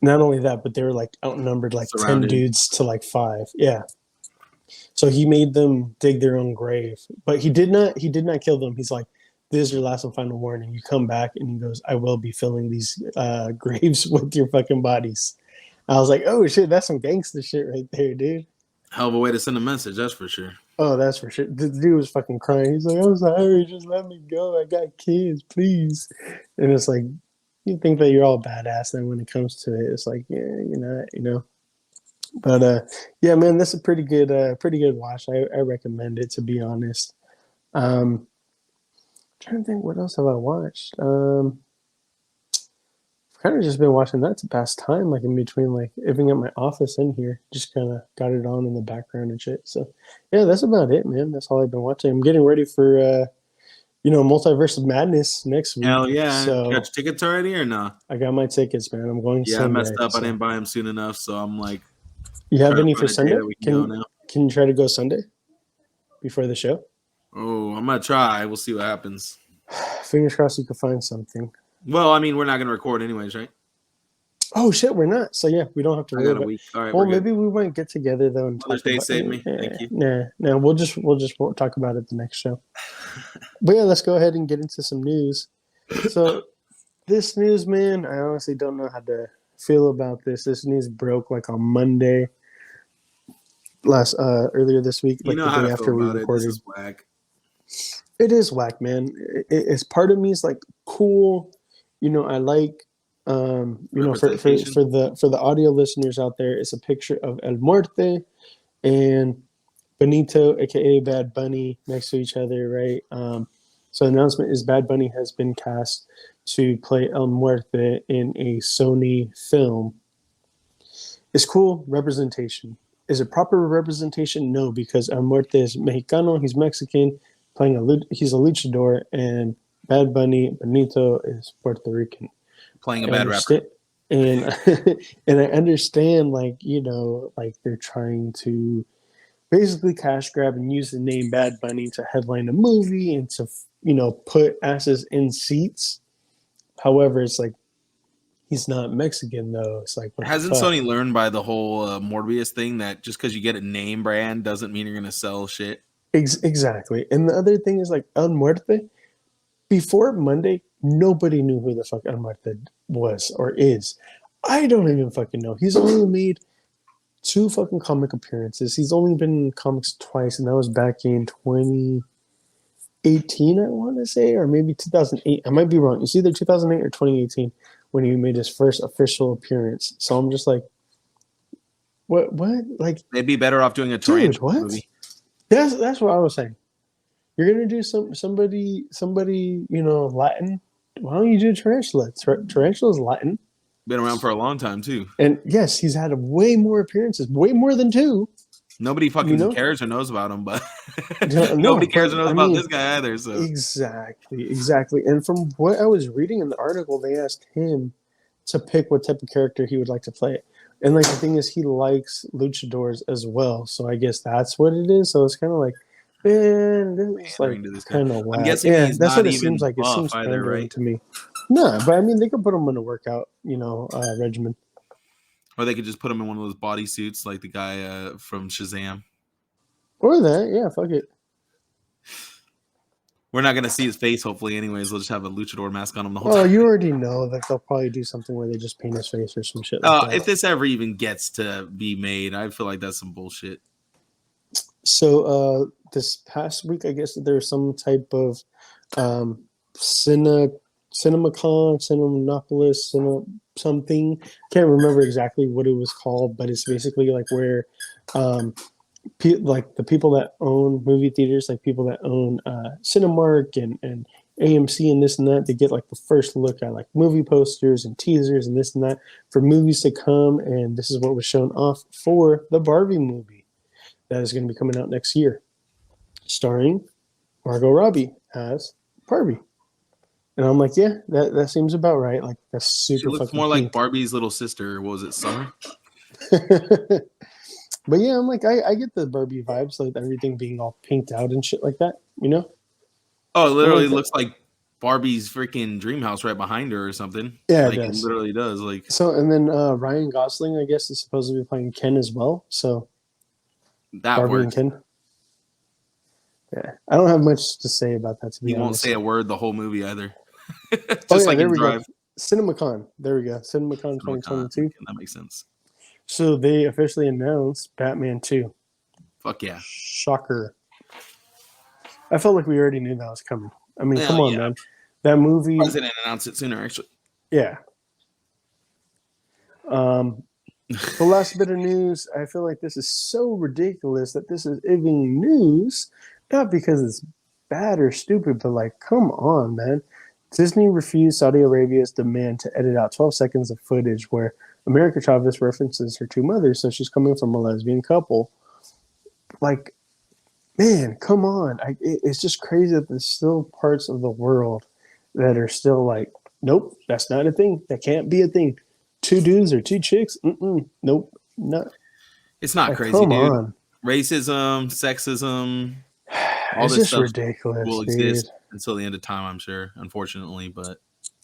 Not only that, but they were like outnumbered like surrounded. 10 dudes to like 5. Yeah. So he made them dig their own grave, but he did not kill them. He's like, this is your last and final warning. You come back, and he goes, I will be filling these graves with your fucking bodies. I was like, oh shit, that's some gangster shit right there, dude. Hell of a way to send a message, that's for sure. Oh, that's for sure. The dude was fucking crying. He's like, I'm sorry, just let me go. I got kids, please. And it's like, you think that you're all badass, then when it comes to it, it's like, yeah, you're not. But yeah, man, that's a pretty good watch. I recommend it, to be honest. I'm trying to think, what else have I watched? I've kind of just been watching that to pass time, like in between, like even at my office in here, just kind of got it on in the background and shit. So yeah, that's about it, man. That's all I've been watching. I'm getting ready for Multiverse of Madness next week. Hell yeah. So you got your tickets already or no? I got my tickets, man. I'm going Sunday. I messed up. So I didn't buy them soon enough, so I'm like, you have any for Sunday? Can you try to go Sunday before the show? Oh, I'm gonna try. We'll see what happens. Fingers crossed you can find something. Well, I mean, we're not gonna record anyways, right? Oh shit, we're not. So yeah, we don't have to. I got a week. All right. Well, maybe we might get together though and Mother's Day saved me. Thank you. Nah. We'll just talk about it the next show. But yeah, let's go ahead and get into some news. So this news, man, I honestly don't know how to feel about this. This news broke like on Monday earlier this week, like the day after we recorded. This is whack. It is whack, man. It's part of me is like, cool. I like for the audio listeners out there, it's a picture of El Muerte and Benito, aka Bad Bunny, next to each other, right? So the announcement is Bad Bunny has been cast to play El Muerte in a Sony film. It's cool representation. Is it proper representation? No, because El Muerte is Mexicano, he's Mexican, he's a luchador, and Bad Bunny, Benito, is Puerto Rican. Playing a bad rapper. And and I understand, like they're trying to basically cash grab and use the name Bad Bunny to headline a movie and to put asses in seats. However, it's like, he's not Mexican though. It's like, hasn't Sony learned by the whole Morbius thing that just because you get a name brand doesn't mean you're gonna sell shit? Exactly. And the other thing is, like, El Muerte, before Monday, nobody knew who the fuck El Muerte was or is. I don't even fucking know. He's only made 2 fucking comic appearances. He's only been in comics twice, and that was back in 2018, I want to say, or maybe 2008. I might be wrong. It's either 2008 or 2018 when he made his first official appearance. So I'm just like, what? Like, they'd be better off doing a tarantula movie. That's what I was saying. You're gonna do somebody, Latin. Why don't you do Tarantula? Tarantula's Latin. Been around for a long time too. And yes, he's had way more appearances, way more than 2. Nobody fucking cares or knows about him, but nobody cares or knows about this guy either. So exactly. And from what I was reading in the article, they asked him to pick what type of character he would like to play. And like the thing is, he likes luchadors as well, so I guess that's what it is. So it's kind of like, man, this is like kind of whack. I'm guessing he's that's not what it even seems like. It seems either, right? to me. No, but I mean, they could put him in a workout, regimen. Or they could just put him in one of those bodysuits like the guy from Shazam. Or that, yeah, fuck it. We're not going to see his face, hopefully, anyways. We'll just have a luchador mask on him the whole time. Oh, you already know that they'll probably do something where they just paint his face or some shit like that. If this ever even gets to be made, I feel like that's some bullshit. So this past week, I guess there was some type of CinemaCon, Cinemapolis, something. Can't remember exactly what it was called, but it's basically like where like the people that own movie theaters, like people that own Cinemark and AMC and this and that, they get like the first look at like movie posters and teasers and this and that for movies to come. And this is what was shown off for the Barbie movie that is going to be coming out next year, starring Margot Robbie as Barbie. And I'm like, yeah, that seems about right. Like, that's super. She looks more like Barbie's little sister. What was it, Summer? But yeah, I'm like, I get the Barbie vibes, like everything being all pinked out and shit like that, you know? Oh, it literally looks like Barbie's freaking dream house right behind her or something. Yeah, like, it literally does. Like, so, and then Ryan Gosling, I guess, is supposed to be playing Ken as well. So that Barbie works. and Ken. Yeah, I don't have much to say about that. To be honest, you won't say a word the whole movie either. Just oh yeah, like there we go. CinemaCon. There we go. CinemaCon 2022. That makes sense. So they officially announced Batman 2. Fuck yeah. Shocker. I felt like we already knew that was coming. I mean, come on, man. That movie. I didn't announce it sooner, actually. Yeah. The last bit of news, I feel like this is so ridiculous that this is even news, not because it's bad or stupid, but like, come on, man. Disney refused Saudi Arabia's demand to edit out 12 seconds of footage where America Chavez references her two mothers, so she's coming from a lesbian couple. Like, man, come on. It's just crazy that there's still parts of the world that are still like, nope, that's not a thing. That can't be a thing. Two dudes or two chicks? Nope. Not. It's not like, crazy, come dude. on. Racism, sexism, all it's this just stuff ridiculous, will dude. exist until the end of time, I'm sure, unfortunately. But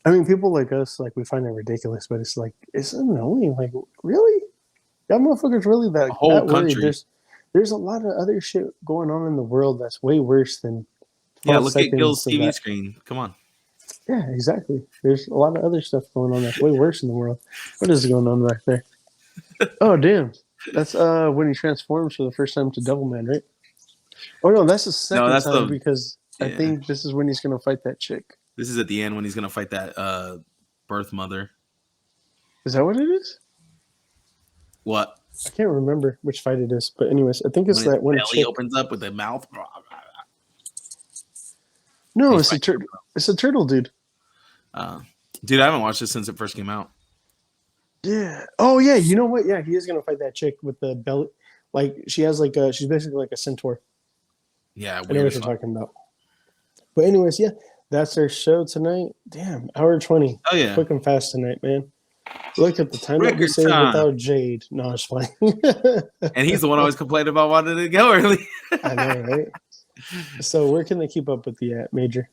I mean, people like us, like, we find it ridiculous, but it's like, it's annoying. Like, really? Y'all motherfuckers really that, the whole that country. worried? There's a lot of other shit going on in the world that's way worse than. Yeah, look at Gil's TV TV screen. Come on. Yeah, exactly. There's a lot of other stuff going on that's way worse in the world. What is going on back there? Oh, damn. That's when he transforms for the first time to Devilman, right? Oh, no, that's the second time because I think this is when he's going to fight that chick. This is at the end when he's going to fight that birth mother. Is that what it is? What? I can't remember which fight it is. But anyways, I think it's that when belly opens up with the mouth. No, it's a turtle. It's a turtle, dude. Dude, I haven't watched this since it first came out. Yeah. Oh, yeah. You know what? Yeah, he is gonna fight that chick with the belly. Like, she has like she's basically like a centaur. Yeah, I know what you're talking about. But anyways, yeah, that's our show tonight. Damn, hour 20. Oh yeah, quick and fast tonight, man. Look at the time that we saved without Jade. No, I was playing. And he's the one always complaining about wanting to go early. I know, right? So where can they keep up with the Major?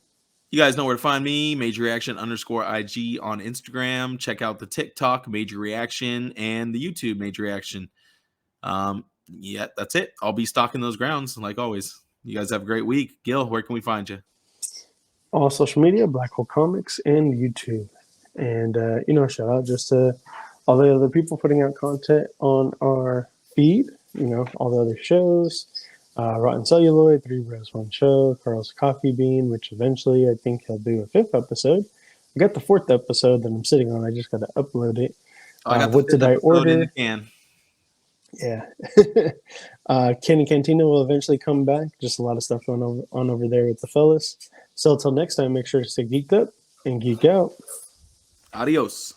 You guys know where to find me, Major Reaction _IG on Instagram. Check out the TikTok, Major Reaction, and the YouTube, Major Reaction. Yeah, that's it. I'll be stocking those grounds, like always. You guys have a great week. Gil, where can we find you? All social media, Black Hole Comics, and YouTube. And, shout out just to all the other people putting out content on our feed, all the other shows. Rotten Celluloid, 3 Bros, 1 Show, Carl's Coffee Bean, which eventually I think he'll do a 5th episode. I got the 4th episode that I'm sitting on. I just got to upload it. What did I order? Yeah. Kenny Cantina will eventually come back. Just a lot of stuff going on over there with the fellas. So until next time, make sure to stay geeked up and geek out. Adios.